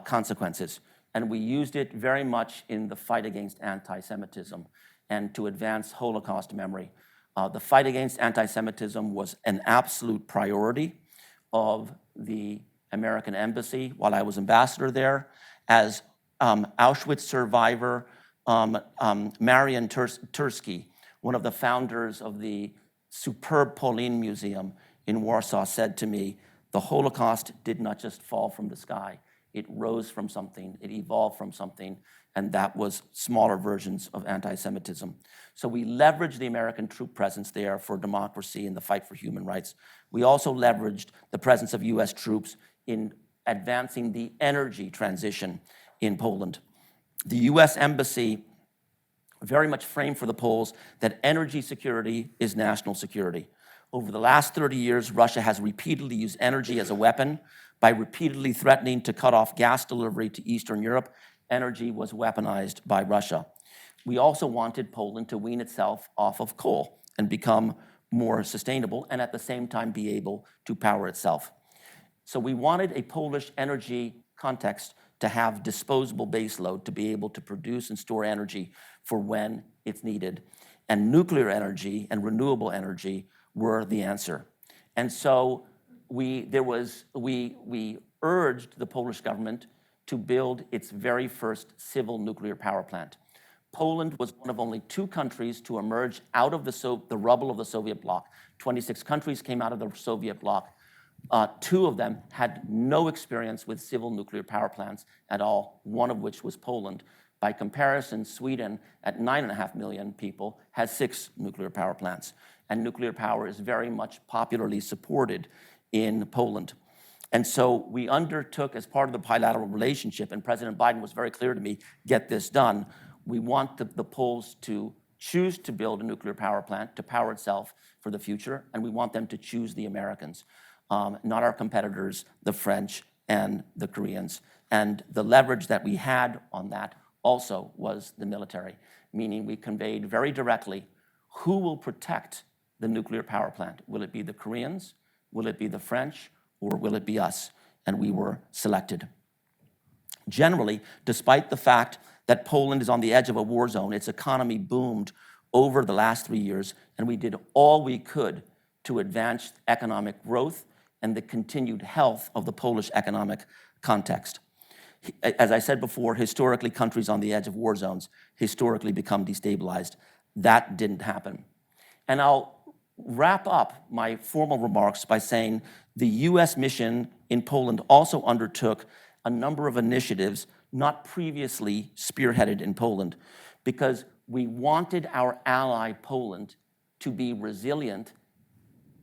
consequences. And we used it very much in the fight against anti-Semitism and to advance Holocaust memory. The fight against anti-Semitism was an absolute priority of the American embassy while I was ambassador there. As Auschwitz survivor Marian Tursky, one of the founders of the superb Polin Museum in Warsaw, said to me, the Holocaust did not just fall from the sky. It rose from something, it evolved from something, and that was smaller versions of anti-Semitism. So we leveraged the American troop presence there for democracy and the fight for human rights. We also leveraged the presence of US troops in advancing the energy transition in Poland. The US embassy very much framed for the Poles that energy security is national security. Over the last 30 years, Russia has repeatedly used energy as a weapon. By repeatedly threatening to cut off gas delivery to Eastern Europe, energy was weaponized by Russia. We also wanted Poland to wean itself off of coal and become more sustainable and at the same time be able to power itself. So we wanted a Polish energy context to have disposable baseload to be able to produce and store energy for when it's needed. And nuclear energy and renewable energy were the answer. And so we urged the Polish government to build its very first civil nuclear power plant. Poland was one of only 2 countries to emerge out of the rubble of the Soviet bloc. 26 countries came out of the Soviet bloc. 2 of them had no experience with civil nuclear power plants at all, one of which was Poland. By comparison, Sweden, at 9.5 million people, has 6 nuclear power plants. And nuclear power is very much popularly supported in Poland. And so we undertook, as part of the bilateral relationship, and President Biden was very clear to me, get this done. We want the Poles to choose to build a nuclear power plant to power itself for the future, and we want them to choose the Americans, not our competitors, the French and the Koreans. And the leverage that we had on that also was the military, meaning we conveyed very directly who will protect the nuclear power plant. Will it be the Koreans? Will it be the French? Or will it be us? And we were selected. Generally, despite the fact that Poland is on the edge of a war zone, its economy boomed over the last 3 years, and we did all we could to advance economic growth and the continued health of the Polish economic context. As I said before, historically, countries on the edge of war zones historically become destabilized. That didn't happen. And I'll wrap up my formal remarks by saying the US mission in Poland also undertook a number of initiatives not previously spearheaded in Poland, because we wanted our ally Poland to be resilient,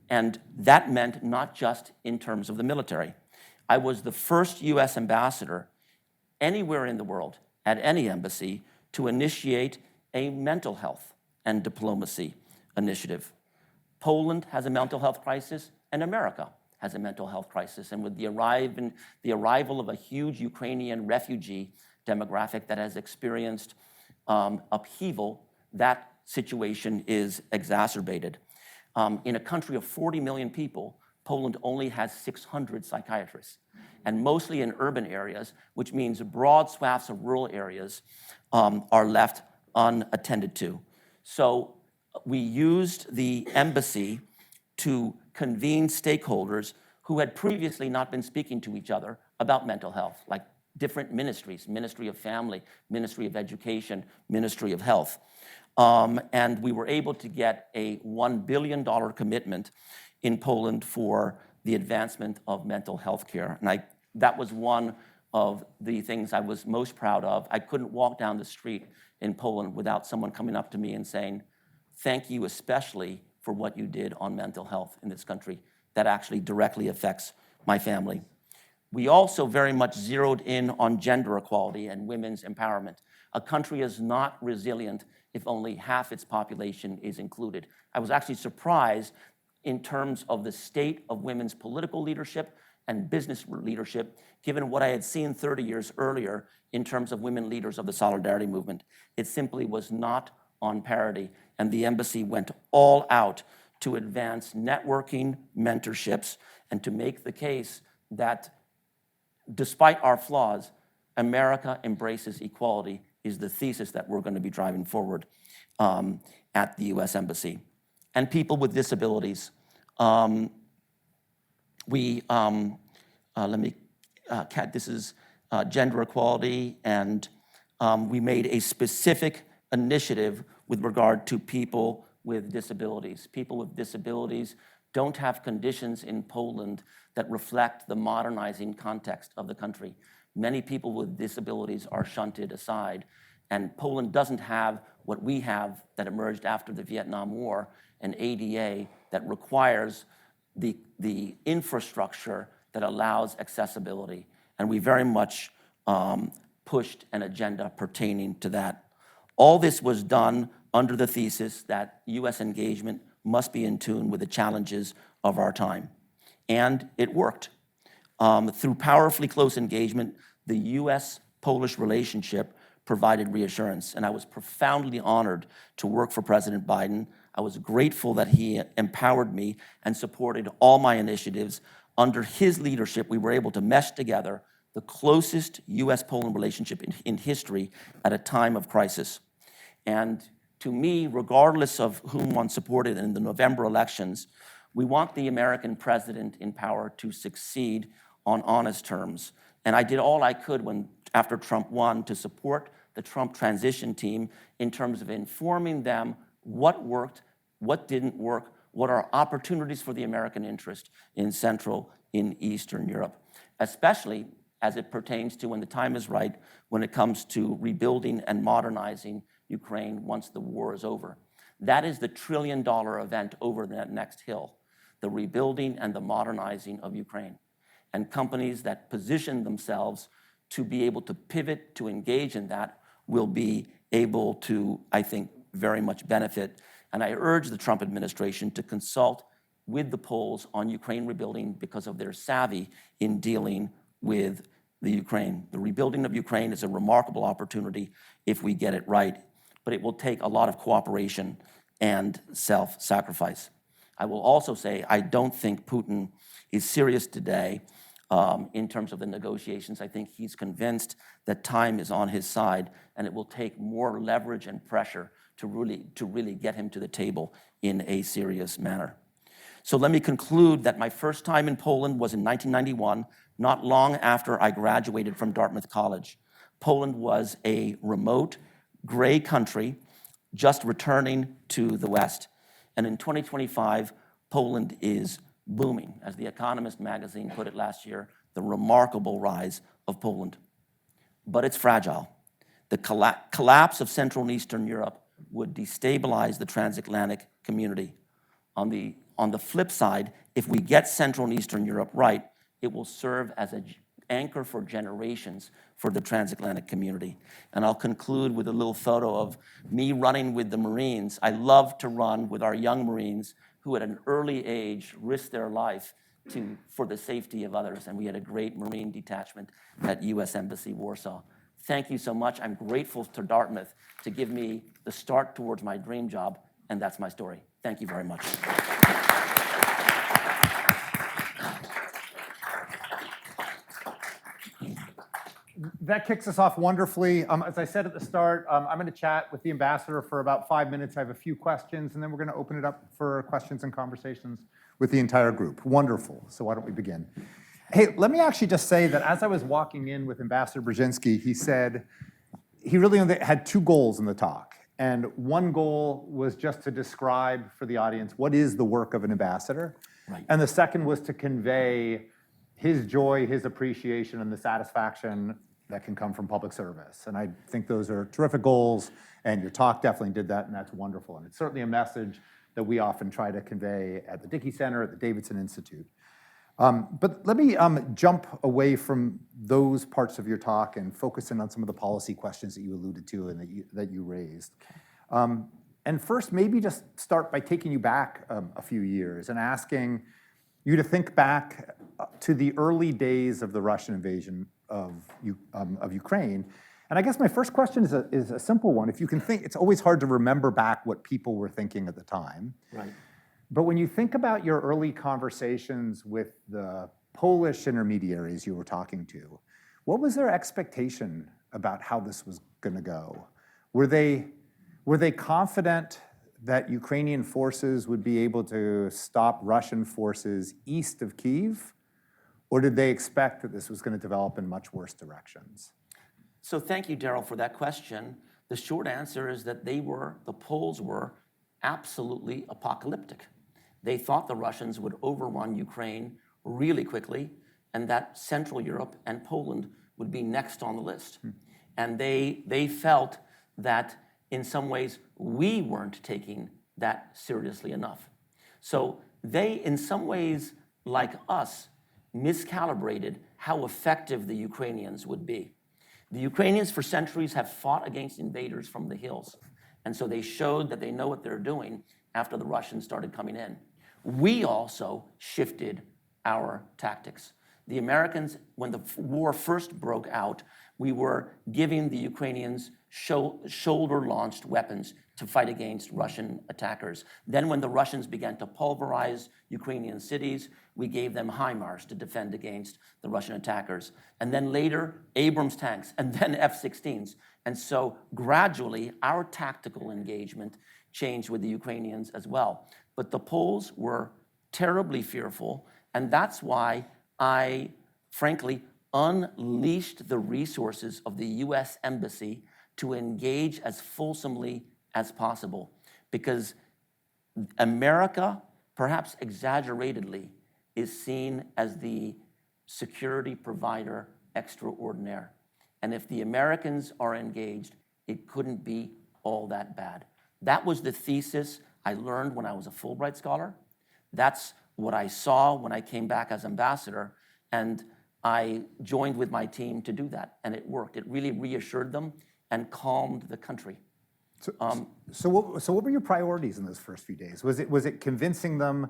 and that meant not just in terms of the military. I was the first US ambassador anywhere in the world, at any embassy, to initiate a mental health and diplomacy initiative. Poland has a mental health crisis, and America has a mental health crisis. And with the arrival of a huge Ukrainian refugee demographic that has experienced upheaval, that situation is exacerbated. In a country of 40 million people, Poland only has 600 psychiatrists, and mostly in urban areas, which means broad swaths of rural areas are left unattended to. So we used the embassy to convene stakeholders who had previously not been speaking to each other about mental health, like different ministries, Ministry of Family, Ministry of Education, Ministry of Health. And we were able to get a $1 billion commitment in Poland for the advancement of mental health care. And that was one of the things I was most proud of. I couldn't walk down the street in Poland without someone coming up to me and saying, thank you especially for what you did on mental health in this country. That actually directly affects my family. We also very much zeroed in on gender equality and women's empowerment. A country is not resilient if only half its population is included. I was actually surprised in terms of the state of women's political leadership and business leadership, given what I had seen 30 years earlier in terms of women leaders of the Solidarity movement. It simply was not on parity, and the embassy went all out to advance networking, mentorships, and to make the case that despite our flaws, America embraces equality is the thesis that we're going to be driving forward at the U.S. Embassy. And people with disabilities. This is gender equality, and we made a specific initiative with regard to people with disabilities. People with disabilities don't have conditions in Poland that reflect the modernizing context of the country. Many people with disabilities are shunted aside, and Poland doesn't have what we have that emerged after the Vietnam War, an ADA that requires the infrastructure that allows accessibility. And we very much pushed an agenda pertaining to that. All this was done under the thesis that U.S. engagement must be in tune with the challenges of our time. And it worked. Through powerfully close engagement, the U.S.-Polish relationship provided reassurance. And I was profoundly honored to work for President Biden. I was grateful that he empowered me and supported all my initiatives. Under his leadership, we were able to mesh together the closest U.S.-Poland relationship in history at a time of crisis. And to me, regardless of whom one supported in the November elections, we want the American president in power to succeed on honest terms. And I did all I could after Trump won to support the Trump transition team in terms of informing them what worked, what didn't work, what are opportunities for the American interest in Central, in Eastern Europe, especially as it pertains to when the time is right, when it comes to rebuilding and modernizing Ukraine once the war is over. That is the trillion-dollar event over that next hill, the rebuilding and the modernizing of Ukraine. And companies that position themselves to be able to pivot, to engage in that, will be able to, I think, very much benefit. And I urge the Trump administration to consult with the Poles on Ukraine rebuilding because of their savvy in dealing with the Ukraine. The rebuilding of Ukraine is a remarkable opportunity if we get it right, but it will take a lot of cooperation and self-sacrifice. I will also say I don't think Putin is serious today in terms of the negotiations. I think he's convinced that time is on his side, and it will take more leverage and pressure to really get him to the table in a serious manner. So let me conclude that my first time in Poland was in 1991, not long after I graduated from Dartmouth College. Poland was a remote, gray country just returning to the West. And in 2025, Poland is booming. As The Economist magazine put it last year, the remarkable rise of Poland. But it's fragile. The collapse of Central and Eastern Europe would destabilize the transatlantic community. On the flip side, if we get Central and Eastern Europe right, it will serve as an anchor for generations for the transatlantic community. And I'll conclude with a little photo of me running with the Marines. I love to run with our young Marines who at an early age risked their life for the safety of others. And we had a great Marine detachment at U.S. Embassy Warsaw. Thank you so much. I'm grateful to Dartmouth to give me the start towards my dream job, and that's my story. Thank you very much. that kicks us off wonderfully. As I said at the start, I'm going to chat with the ambassador for about 5 minutes. I have a few questions, and then we're going to open it up for questions and conversations with the entire group. Wonderful. So why don't we begin? Hey, let me actually just say that as I was walking in with Ambassador Brzezinski, he said he really only had 2 goals in the talk. And one goal was just to describe for the audience what is the work of an ambassador. Right. And the second was to convey his joy, his appreciation, and the satisfaction that can come from public service. And I think those are terrific goals, and your talk definitely did that, and that's wonderful. And it's certainly a message that we often try to convey at the Dickey Center, at the Davidson Institute. But let me jump away from those parts of your talk and focus in on some of the policy questions that you alluded to and that you raised. And first, maybe just start by taking you back a few years and asking you to think back to the early days of the Russian invasion of Ukraine. And I guess my first question is a simple one. If you can think, it's always hard to remember back what people were thinking at the time. Right. But when you think about your early conversations with the Polish intermediaries you were talking to, what was their expectation about how this was going to go? Were they confident that Ukrainian forces would be able to stop Russian forces east of Kyiv? Or did they expect that this was going to develop in much worse directions? So thank you, Daryl, for that question. The short answer is that the Poles were absolutely apocalyptic. They thought the Russians would overrun Ukraine really quickly, and that Central Europe and Poland would be next on the list. And they felt that in some ways we weren't taking that seriously enough. So they, in some ways, like us, miscalibrated how effective the Ukrainians would be. The Ukrainians for centuries have fought against invaders from the hills. And so they showed that they know what they're doing after the Russians started coming in. We also shifted our tactics. The Americans, when the war first broke out, we were giving the Ukrainians shoulder-launched weapons to fight against Russian attackers. Then when the Russians began to pulverize Ukrainian cities, we gave them HIMARS to defend against the Russian attackers. And then later, Abrams tanks, and then F-16s. And so gradually, our tactical engagement changed with the Ukrainians as well. But the Poles were terribly fearful, and that's why I, frankly, unleashed the resources of the US Embassy to engage as fulsomely as possible. Because America, perhaps exaggeratedly, is seen as the security provider extraordinaire. And if the Americans are engaged, it couldn't be all that bad. That was the thesis I learned when I was a Fulbright scholar. That's what I saw when I came back as ambassador, and I joined with my team to do that, and it worked. It really reassured them and calmed the country. So what were your priorities in those first few days? Was it convincing them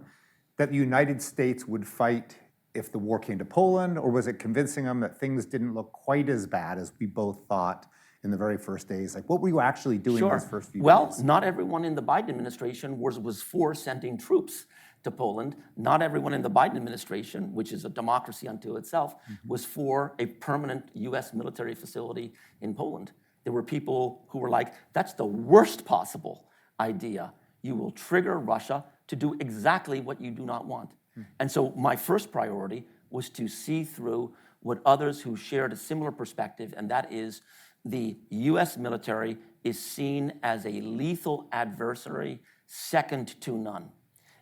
that the United States would fight if the war came to Poland, or was it convincing them that things didn't look quite as bad as we both thought in the very first days? Like, what were you actually doing in those first few days? Well, not everyone in the Biden administration was for sending troops to Poland. Not everyone in the Biden administration, which is a democracy unto itself, was for a permanent US military facility in Poland. There were people who were like, that's the worst possible idea. You will trigger Russia to do exactly what you do not want. And so my first priority was to see through what others who shared a similar perspective, and that is the US military is seen as a lethal adversary second to none.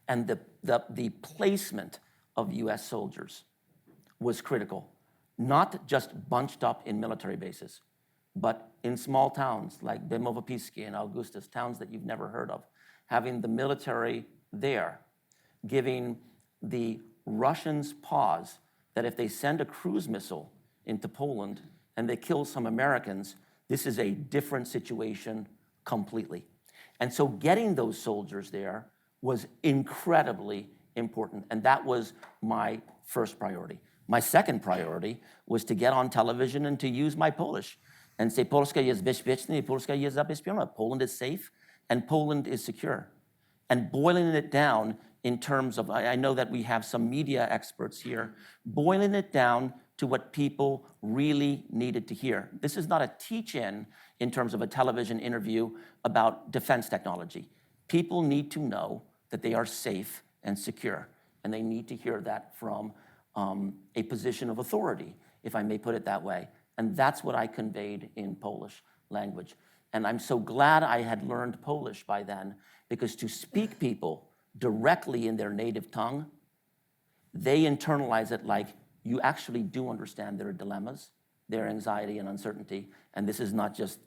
And the placement of US soldiers was critical, not just bunched up in military bases, but in small towns like Bemowo-Piskie and Augustus, towns that you've never heard of, having the military there, giving the Russians pause that if they send a cruise missile into Poland and they kill some Americans, this is a different situation completely. And so getting those soldiers there was incredibly important, and that was my first priority. My second priority was to get on television and to use my Polish and say, Polska jest bezpieczna, Polska jest zabezpieczona. Poland is safe and Poland is secure. And boiling it down in terms of, I know that we have some media experts here, boiling it down to what people really needed to hear. This is not a teach-in terms of a television interview about defense technology. People need to know that they are safe and secure, and they need to hear that from a position of authority, if I may put it that way. And that's what I conveyed in Polish language. And I'm so glad I had learned Polish by then, because to speak people directly in their native tongue, they internalize it like you actually do understand their dilemmas, their anxiety and uncertainty, and this is not just,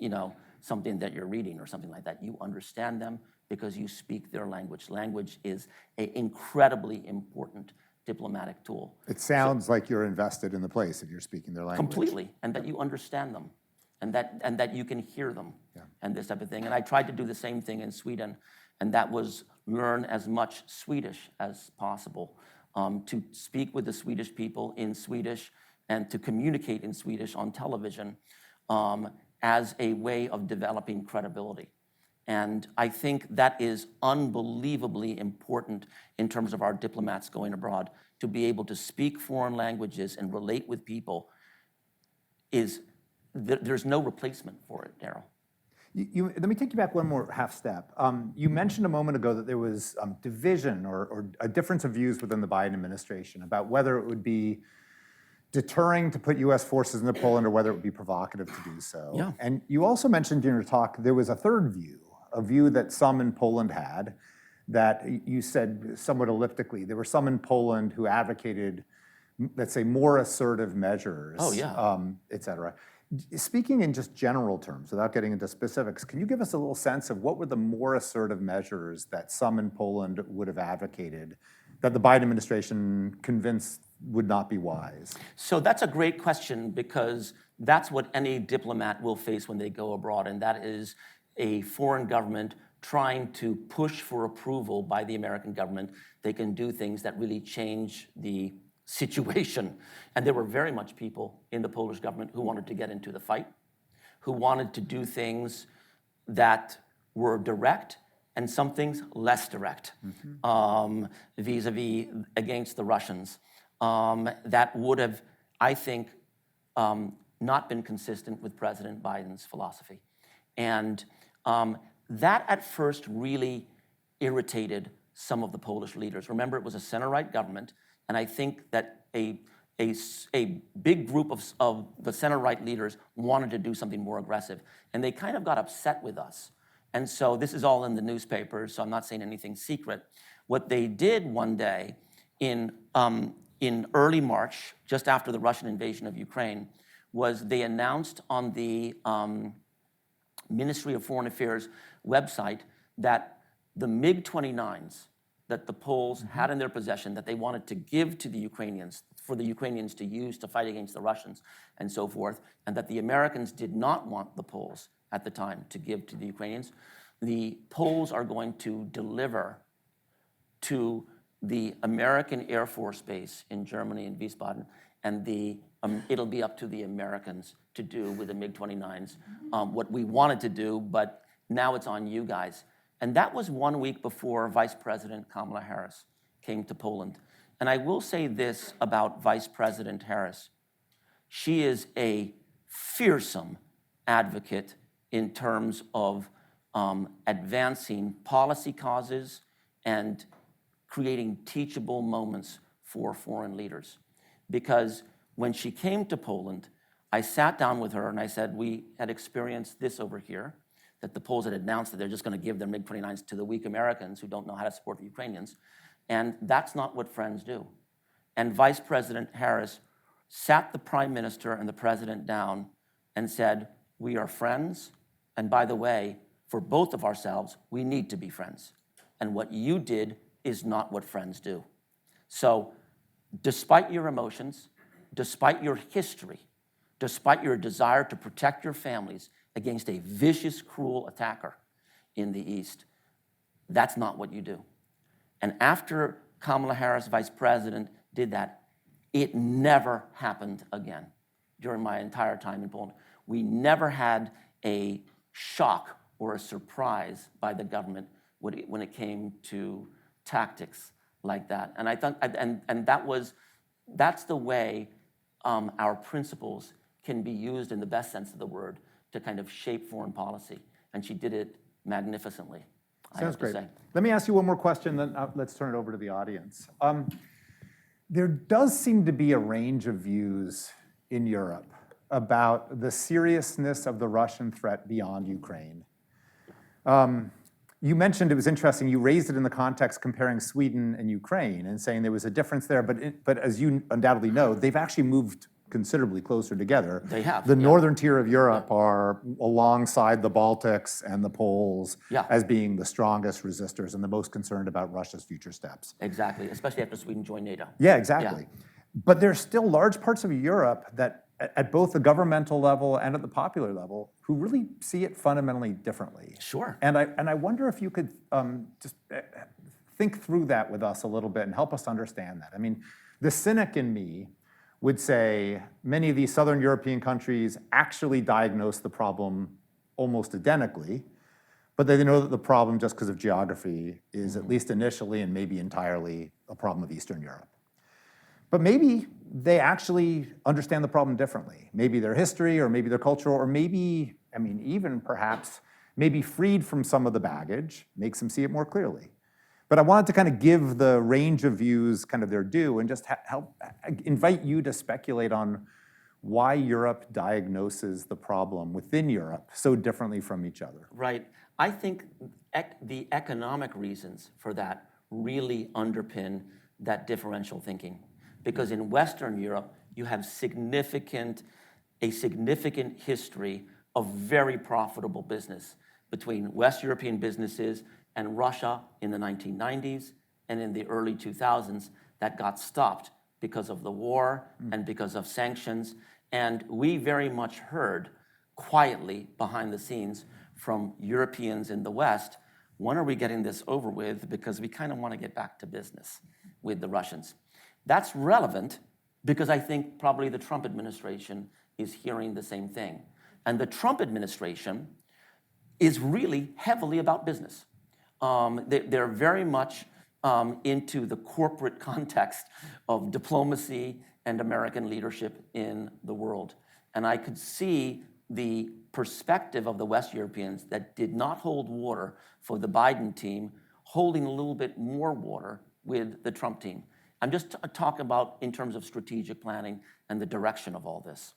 something that you're reading or something like that. You understand them because you speak their language. Language is an incredibly important diplomatic tool. It sounds like you're invested in the place if you're speaking their language. Completely, and that you understand them, and that you can hear them, and this type of thing. And I tried to do the same thing in Sweden, and that was learn as much Swedish as possible, to speak with the Swedish people in Swedish and to communicate in Swedish on television as a way of developing credibility. And I think that is unbelievably important in terms of our diplomats going abroad. To be able to speak foreign languages and relate with people there's no replacement for it, Daryl. Let me take you back one more half step. You mentioned a moment ago that there was division or a difference of views within the Biden administration about whether it would be deterring to put U.S. forces into Poland or whether it would be provocative to do so. Yeah. And you also mentioned in your talk there was a third view, a view that some in Poland had, that you said somewhat elliptically. There were some in Poland who advocated, let's say, more assertive measures, et cetera. Speaking in just general terms, without getting into specifics, can you give us a little sense of what were the more assertive measures that some in Poland would have advocated that the Biden administration convinced would not be wise? So that's a great question, because that's what any diplomat will face when they go abroad, and that is a foreign government trying to push for approval by the American government. They can do things that really change the situation. And there were very much people in the Polish government who wanted to get into the fight, who wanted to do things that were direct and some things less direct, vis-a-vis against the Russians, that would have, I think, not been consistent with President Biden's philosophy. And that at first really irritated some of the Polish leaders. Remember, it was a center-right government, and I think that a big group of the center-right leaders wanted to do something more aggressive, and they kind of got upset with us. And so this is all in the newspapers, so I'm not saying anything secret. What they did one day in early March, just after the Russian invasion of Ukraine, was they announced on the Ministry of Foreign Affairs website that the MiG-29s that the Poles had in their possession, that they wanted to give to the Ukrainians, for the Ukrainians to use to fight against the Russians and so forth, and that the Americans did not want the Poles at the time to give to the Ukrainians. The Poles are going to deliver to the American Air Force Base in Germany, in Wiesbaden, and it'll be up to the Americans to do with the MiG-29s what we wanted to do, but now it's on you guys. And that was 1 week before Vice President Kamala Harris came to Poland. And I will say this about Vice President Harris. She is a fearsome advocate in terms of advancing policy causes and creating teachable moments for foreign leaders. Because when she came to Poland, I sat down with her and I said, we had experienced this over here, that the Poles had announced that they're just going to give their MiG-29s to the weak Americans who don't know how to support the Ukrainians. And that's not what friends do. And Vice President Harris sat the Prime Minister and the President down and said, we are friends, and by the way, for both of ourselves, we need to be friends. And what you did is not what friends do. So despite your emotions, despite your history, despite your desire to protect your families against a vicious, cruel attacker in the East, that's not what you do. And after Kamala Harris, Vice President, did that, it never happened again during my entire time in Poland. We never had a shock or a surprise by the government when it came to tactics like that. And I thought, that's the way our principles can be used in the best sense of the word to kind of shape foreign policy. And she did it magnificently, I Sounds have to great. say. Let me ask you one more question, then let's turn it over to the audience. There does seem to be a range of views in Europe about the seriousness of the Russian threat beyond Ukraine. You mentioned, it was interesting, you raised it in the context comparing Sweden and Ukraine and saying there was a difference there, but as you undoubtedly know, they've actually moved considerably closer together. They have, The yeah. northern tier of Europe are alongside the Baltics and the Poles Yeah. as being the strongest resistors and the most concerned about Russia's future steps. Exactly, especially after Sweden joined NATO. Yeah, exactly. But there's still large parts of Europe that, at both the governmental level and at the popular level, who really see it fundamentally differently. Sure. And I wonder if you could just think through that with us a little bit and help us understand that. I mean, the cynic in me would say many of these Southern European countries actually diagnose the problem almost identically, but they know that the problem, just because of geography, is at least initially and maybe entirely a problem of Eastern Europe. But maybe they actually understand the problem differently. Maybe their history, or maybe their culture, or maybe, I mean, even perhaps, maybe freed from some of the baggage makes them see it more clearly. But I wanted to kind of give the range of views kind of their due and just help invite you to speculate on why Europe diagnoses the problem within Europe so differently from each other. Right. I think the economic reasons for that really underpin that differential thinking. Because in Western Europe, you have a significant history of very profitable business between West European businesses and Russia in the 1990s and in the early 2000s that got stopped because of the war and because of sanctions. And we very much heard quietly behind the scenes from Europeans in the West, when are we getting this over with? Because we kind of want to get back to business with the Russians. That's relevant because I think probably the Trump administration is hearing the same thing. And the Trump administration is really heavily about business. They're very much into the corporate context of diplomacy and American leadership in the world. And I could see the perspective of the West Europeans that did not hold water for the Biden team holding a little bit more water with the Trump team. I'm just talking about in terms of strategic planning and the direction of all this.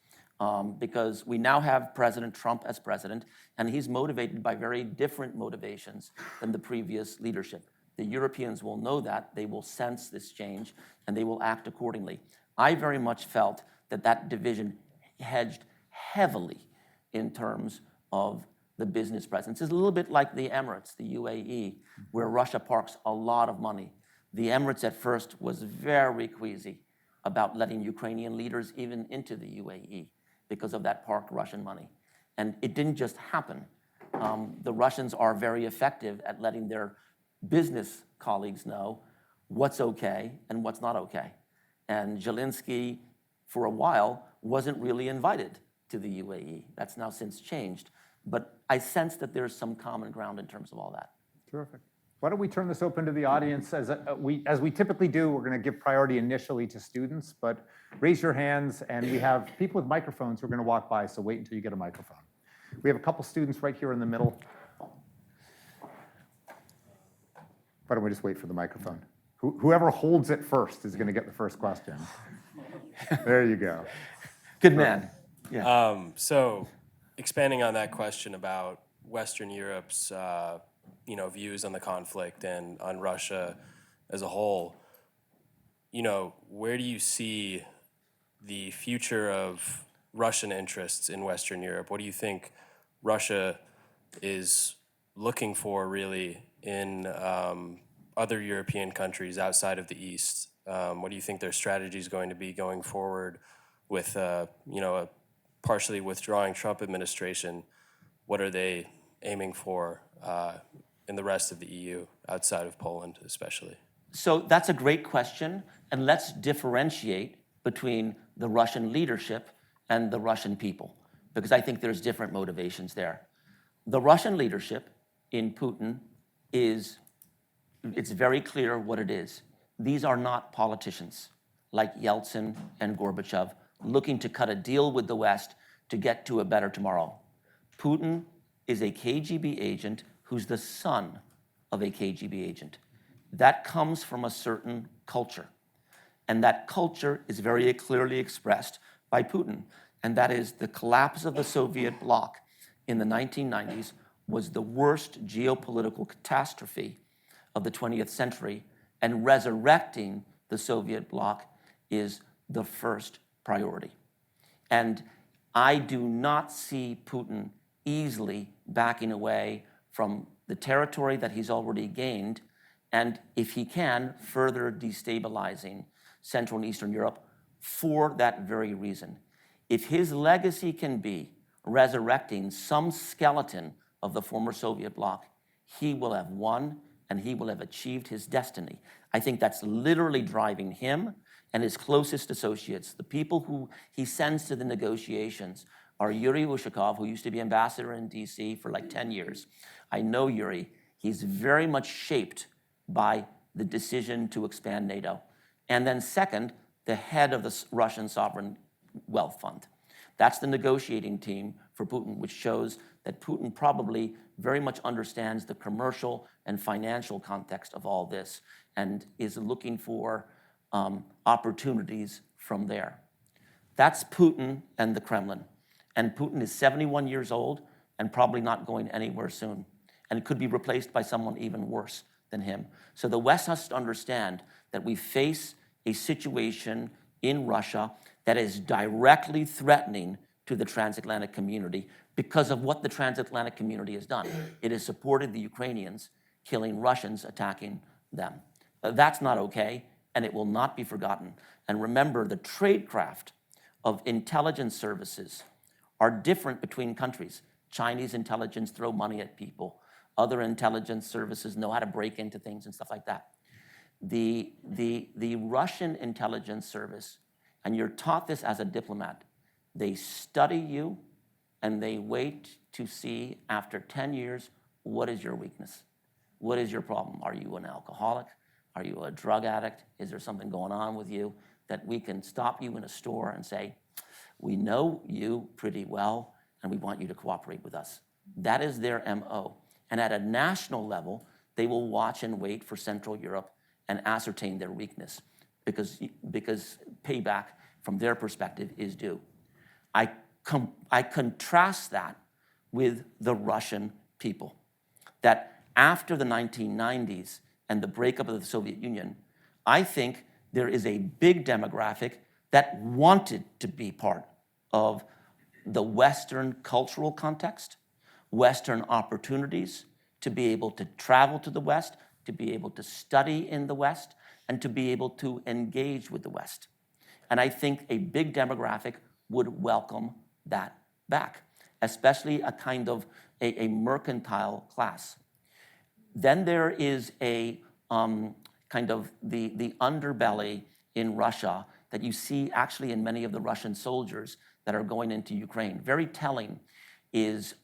Because we now have President Trump as president, and he's motivated by very different motivations than the previous leadership. The Europeans will know that, they will sense this change, and they will act accordingly. I very much felt that that division hedged heavily in terms of the business presence. It's a little bit like the Emirates, the UAE, where Russia parks a lot of money. The Emirates at first was very queasy about letting Ukrainian leaders even into the UAE because of that parked Russian money. And it didn't just happen. The Russians are very effective at letting their business colleagues know what's okay and what's not okay. And Zelensky, for a while, wasn't really invited to the UAE. That's now since changed. But I sense that there's some common ground in terms of all that. Terrific. Why don't we turn this open to the audience? As we typically do, we're going to give priority initially to students, but raise your hands, and we have people with microphones who are going to walk by, so wait until you get a microphone. We have a couple students right here in the middle. Why don't we just wait for the microphone? Whoever holds it first is going to get the first question. There you go. Good man. Yeah. So, expanding on that question about Western Europe's views on the conflict and on Russia as a whole, where do you see the future of Russian interests in Western Europe? What do you think Russia is looking for really in other European countries outside of the East? What do you think their strategy is going to be going forward with a partially withdrawing Trump administration? What are they aiming for in the rest of the EU, outside of Poland especially? So that's a great question, and let's differentiate between the Russian leadership and the Russian people, because I think there's different motivations there. The Russian leadership in Putin it's very clear what it is. These are not politicians like Yeltsin and Gorbachev looking to cut a deal with the West to get to a better tomorrow. Putin is a KGB agent who's the son of a KGB agent. That comes from a certain culture. And that culture is very clearly expressed by Putin. And that is the collapse of the Soviet bloc in the 1990s was the worst geopolitical catastrophe of the 20th century. And resurrecting the Soviet bloc is the first priority. And I do not see Putin easily backing away from the territory that he's already gained, and if he can, further destabilizing Central and Eastern Europe for that very reason. If his legacy can be resurrecting some skeleton of the former Soviet bloc, he will have won and he will have achieved his destiny. I think that's literally driving him and his closest associates. The people who he sends to the negotiations are Yuri Ushakov, who used to be ambassador in DC for like 10 years. I know Yuri. He's very much shaped by the decision to expand NATO. And then second, the head of the Russian Sovereign Wealth Fund. That's the negotiating team for Putin, which shows that Putin probably very much understands the commercial and financial context of all this and is looking for opportunities from there. That's Putin and the Kremlin. And Putin is 71 years old and probably not going anywhere soon. And could be replaced by someone even worse than him. So the West has to understand that we face a situation in Russia that is directly threatening to the transatlantic community because of what the transatlantic community has done. It has supported the Ukrainians killing Russians, attacking them. That's not okay, and it will not be forgotten. And remember, the tradecraft of intelligence services are different between countries. Chinese intelligence throw money at people. Other intelligence services know how to break into things and stuff like that. The Russian intelligence service, and you're taught this as a diplomat, they study you and they wait to see after 10 years, what is your weakness? What is your problem? Are you an alcoholic? Are you a drug addict? Is there something going on with you that we can stop you in a store and say, we know you pretty well and we want you to cooperate with us? That is their MO. And at a national level, they will watch and wait for Central Europe and ascertain their weakness because payback from their perspective is due. I contrast that with the Russian people, that after the 1990s and the breakup of the Soviet Union, I think there is a big demographic that wanted to be part of the Western cultural context, Western opportunities, to be able to travel to the West, to be able to study in the West, and to be able to engage with the West. And I think a big demographic would welcome that back, especially a kind of a mercantile class. Then there is a kind of the underbelly in Russia that you see actually in many of the Russian soldiers that are going into Ukraine. Very telling is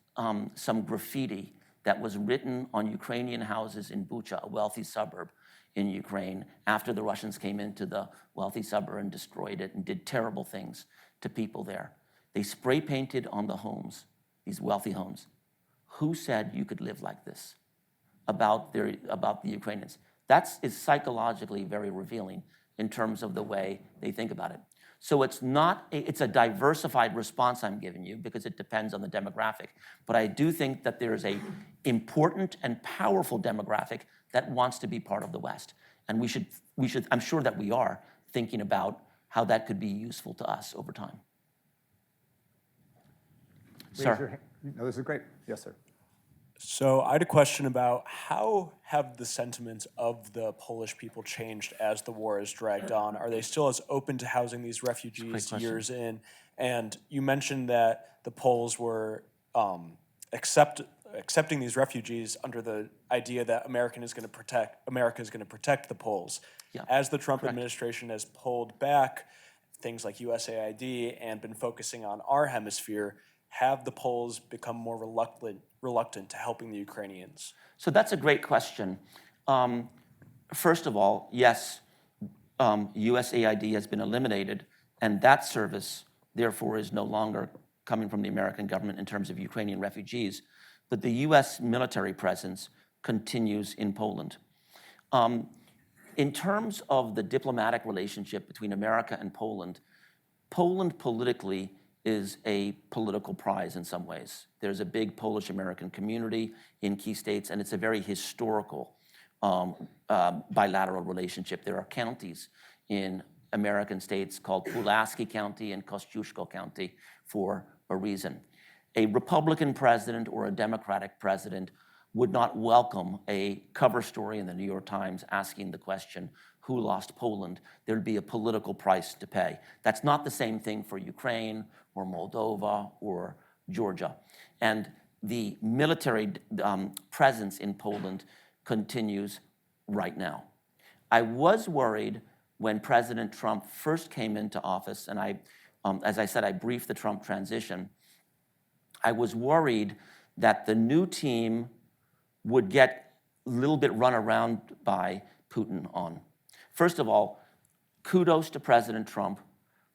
some graffiti that was written on Ukrainian houses in Bucha, a wealthy suburb in Ukraine, after the Russians came into the wealthy suburb and destroyed it and did terrible things to people there. They spray painted on the homes, these wealthy homes. Who said you could live like this? About the Ukrainians. That is psychologically very revealing in terms of the way they think about it. So it's a diversified response I'm giving you because it depends on the demographic. But I do think that there is a important and powerful demographic that wants to be part of the West. And we should, I'm sure that we are thinking about how that could be useful to us over time. Sir. No, this is great. Yes, sir. So I had a question about how have the sentiments of the Polish people changed as the war has dragged on? Are they still as open to housing these refugees years in? And you mentioned that the Poles were accepting these refugees under the idea that America is going to protect the Poles. Yeah. As the Trump administration has pulled back things like USAID and been focusing on our hemisphere, have the Poles become more reluctant to helping the Ukrainians? So that's a great question. First of all, yes, USAID has been eliminated, and that service therefore is no longer coming from the American government in terms of Ukrainian refugees, but the US military presence continues in Poland. In terms of the diplomatic relationship between America and Poland, Poland politically is a political prize in some ways. There's a big Polish-American community in key states, and it's a very historical bilateral relationship. There are counties in American states called Pulaski County and Kosciuszko County for a reason. A Republican president or a Democratic president would not welcome a cover story in the New York Times asking the question, who lost Poland? There'd be a political price to pay. That's not the same thing for Ukraine or Moldova or Georgia. And the military presence in Poland continues right now. I was worried when President Trump first came into office, and as I said, I briefed the Trump transition. I was worried that the new team would get a little bit run around by Putin on. First of all, kudos to President Trump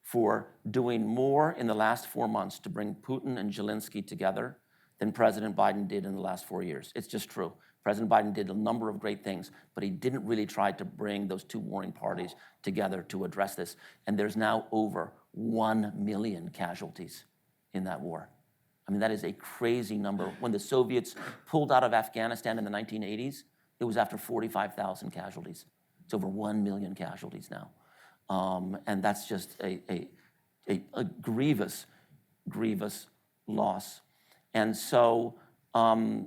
for doing more in the last 4 months to bring Putin and Zelensky together than President Biden did in the last 4 years. It's just true. President Biden did a number of great things, but he didn't really try to bring those two warring parties together to address this. And there's now over 1 million casualties in that war. I mean, that is a crazy number. When the Soviets pulled out of Afghanistan in the 1980s, it was after 45,000 casualties. It's over 1 million casualties now. And that's just a grievous, grievous loss. And so, I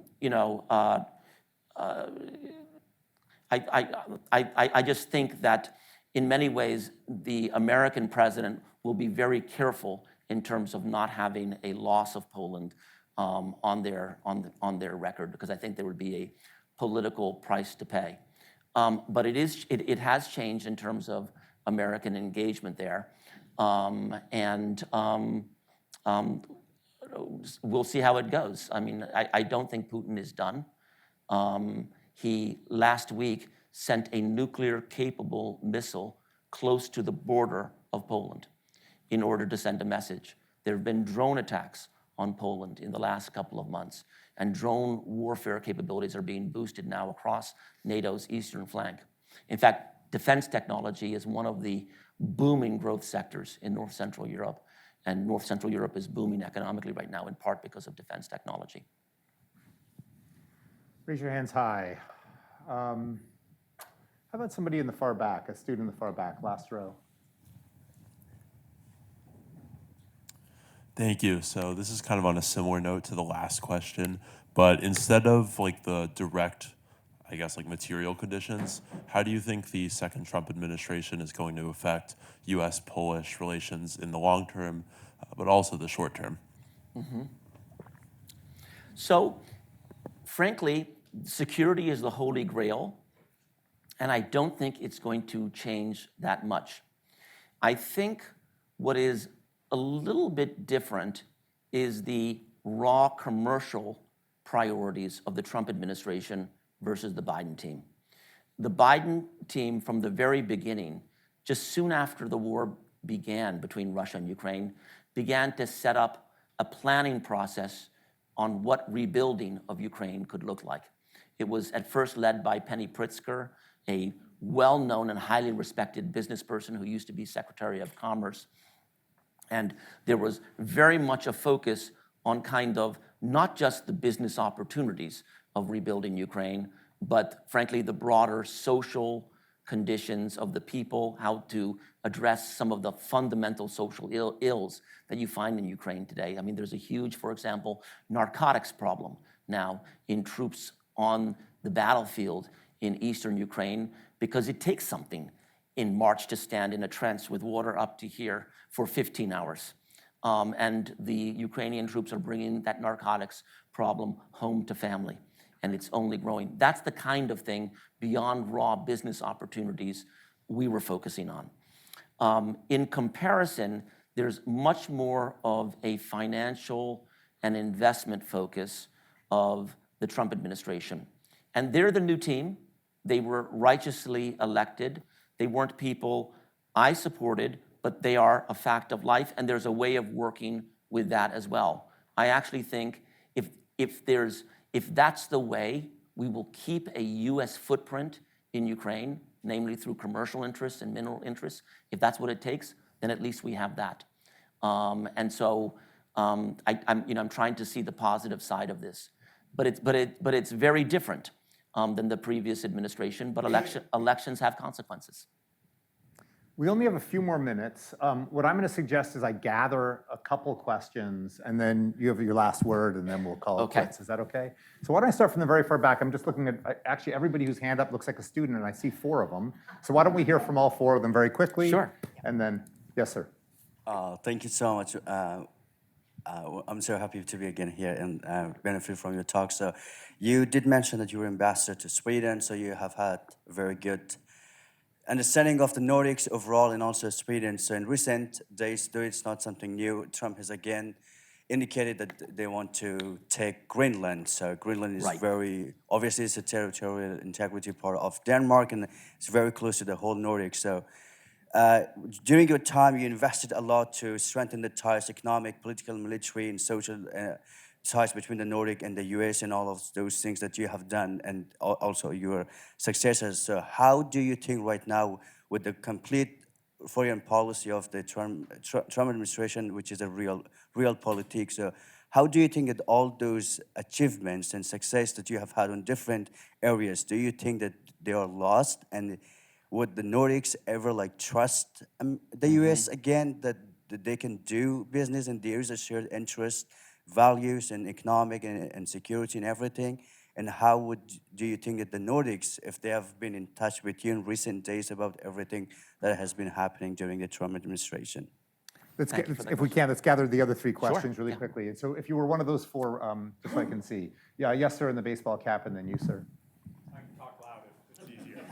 just think that in many ways, the American president will be very careful in terms of not having a loss of Poland on their record, because I think there would be a political price to pay. But it has changed in terms of American engagement there, and we'll see how it goes. I mean, I don't think Putin is done. He last week sent a nuclear-capable missile close to the border of Poland in order to send a message. There have been drone attacks on Poland in the last couple of months, and drone warfare capabilities are being boosted now across NATO's eastern flank. In fact, defense technology is one of the booming growth sectors in North Central Europe, and North Central Europe is booming economically right now, in part because of defense technology. Raise your hands high. How about somebody in the far back, a student in the far back, last row? Thank you. So this is kind of on a similar note to the last question, but instead of like the direct, I guess, like material conditions, how do you think the second Trump administration is going to affect U.S.-Polish relations in the long term, but also the short term? Mm-hmm. So, frankly, security is the holy grail, and I don't think it's going to change that much. I think what is a little bit different is the raw commercial priorities of the Trump administration versus the Biden team. The Biden team, from the very beginning, just soon after the war began between Russia and Ukraine, began to set up a planning process on what rebuilding of Ukraine could look like. It was at first led by Penny Pritzker, a well-known and highly respected business person who used to be Secretary of Commerce. And there was very much a focus on kind of not just the business opportunities of rebuilding Ukraine, but frankly, the broader social conditions of the people, how to address some of the fundamental social ills that you find in Ukraine today. I mean, there's a huge, for example, narcotics problem now in troops on the battlefield in eastern Ukraine, because it takes something in March to stand in a trench with water up to here for 15 hours. And the Ukrainian troops are bringing that narcotics problem home to family, and it's only growing. That's the kind of thing beyond raw business opportunities we were focusing on. In comparison, there's much more of a financial and investment focus of the Trump administration. And they're the new team. They were righteously elected. They weren't people I supported, but they are a fact of life, and there's a way of working with that as well. I actually think if that's the way we will keep a U.S. footprint in Ukraine, namely through commercial interests and mineral interests, if that's what it takes, then at least we have that. And so I'm trying to see the positive side of this, but it's very different than the previous administration. But elections have consequences. We only have a few more minutes. What I'm going to suggest is I gather a couple questions, and then you have your last word, and then we'll call it quits. Is that okay? So why don't I start from the very far back? I'm just looking at, actually, everybody whose hand up looks like a student, and I see 4 of them. So why don't we hear from all 4 of them very quickly? Sure. And then, yes, sir. Thank you so much. I'm so happy to be again here and benefit from your talk. So you did mention that you were ambassador to Sweden, so you have had very good understanding of the Nordics overall and also Sweden. So in recent days, though it's not something new, Trump has again indicated that they want to take Greenland. So Greenland is very, obviously it's a territorial integrity part of Denmark, and it's very close to the whole Nordics. So during your time, you invested a lot to strengthen the ties, economic, political, military, and social ties between the Nordic and the US and all of those things that you have done, and also your successors. So how do you think right now, with the complete foreign policy of the Trump administration, which is a real politics, so how do you think that all those achievements and success that you have had on different areas, do you think that they are lost? And would the Nordics ever trust the US again, that they can do business and there is a shared interest, values and economic and security and everything? And how do you think that the Nordics, if they have been in touch with you in recent days about everything that has been happening during the Trump administration? If we can, let's gather the other 3 questions really quickly. And so if you were one of those 4, just so I can see. Yeah, yes, sir, in the baseball cap, and then you, sir. I can talk loud if it's easier.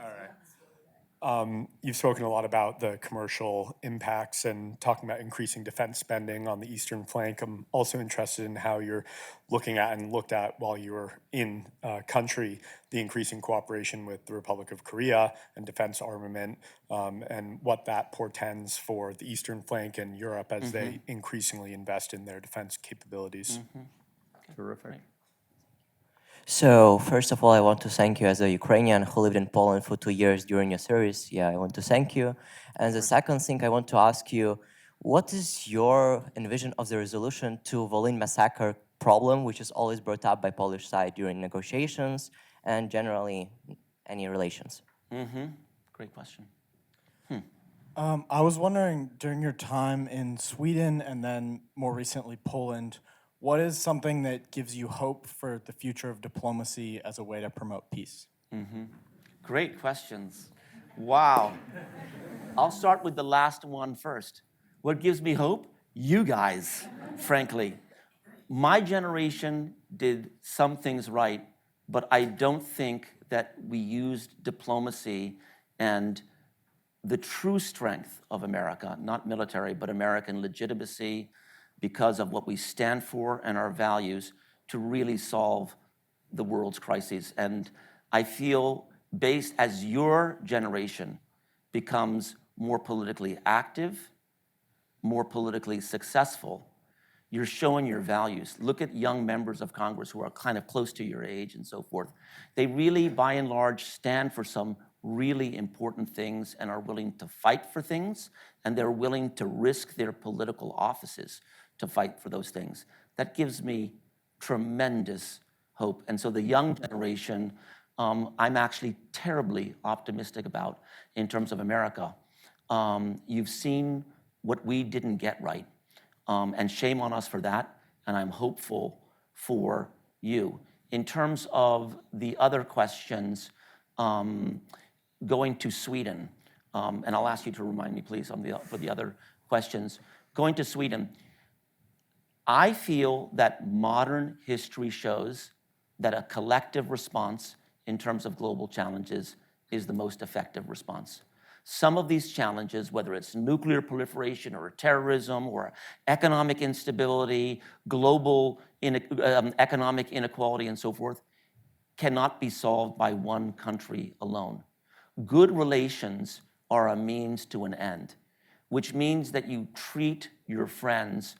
All right. You've spoken a lot about the commercial impacts and talking about increasing defense spending on the eastern flank. I'm also interested in how you're looking at and looked at while you were in country, the increasing cooperation with the Republic of Korea and defense armament, and what that portends for the eastern flank and Europe as they increasingly invest in their defense capabilities. Terrific. So first of all, I want to thank you as a Ukrainian who lived in Poland for 2 years during your service. Yeah, I want to thank you. And the second thing I want to ask you, what is your envision of the resolution to Volyn massacre problem, which is always brought up by Polish side during negotiations and generally any relations? Great question. I was wondering, during your time in Sweden and then more recently Poland, what is something that gives you hope for the future of diplomacy as a way to promote peace? Great questions. Wow. I'll start with the last one first. What gives me hope? You guys, frankly. My generation did some things right, but I don't think that we used diplomacy and the true strength of America, not military, but American legitimacy, because of what we stand for and our values, to really solve the world's crises. And I feel, based as your generation becomes more politically active, more politically successful, you're showing your values. Look at young members of Congress who are kind of close to your age and so forth. They really, by and large, stand for some really important things and are willing to fight for things, and they're willing to risk their political offices to fight for those things. That gives me tremendous hope. And so the young generation, I'm actually terribly optimistic about in terms of America. You've seen what we didn't get right, and shame on us for that, and I'm hopeful for you. In terms of the other questions, going to Sweden, and I'll ask you to remind me, please, for the other questions. Going to Sweden, I feel that modern history shows that a collective response in terms of global challenges is the most effective response. Some of these challenges, whether it's nuclear proliferation or terrorism or economic instability, global economic inequality and so forth, cannot be solved by one country alone. Good relations are a means to an end. which means that you treat your friends,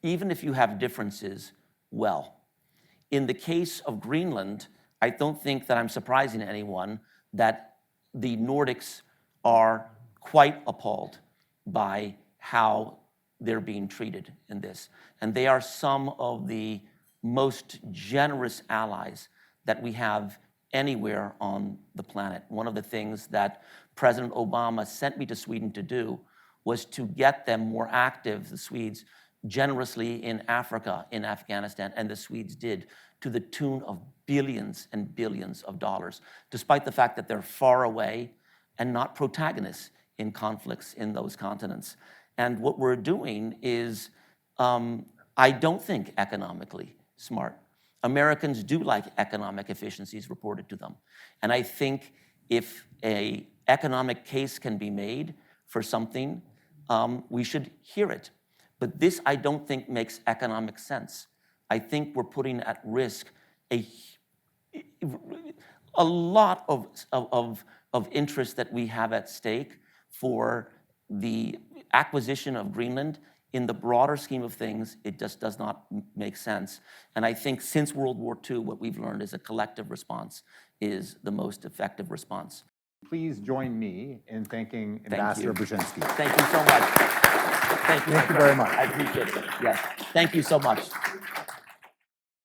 even if you have differences, well. In the case of Greenland, I don't think that I'm surprising anyone that the Nordics are quite appalled by how they're being treated in this. And they are some of the most generous allies that we have anywhere on the planet. One of the things that President Obama sent me to Sweden to do was to get them more active, the Swedes, generously in Africa, in Afghanistan, and the Swedes did, to the tune of billions and billions of dollars, despite the fact that they're far away and not protagonists in conflicts in those continents. And what we're doing is, I don't think economically smart. Americans do like economic efficiencies reported to them. And I think if an economic case can be made for something, we should hear it. But this, I don't think, makes economic sense. I think we're putting at risk a lot of interest that we have at stake for the acquisition of Greenland. In the broader scheme of things, it just does not make sense. And I think since World War II, what we've learned is a collective response is the most effective response. Please join me in thanking Ambassador Brzezinski. Thank you so much. Thank you very much. I appreciate it. Yes. Thank you so much.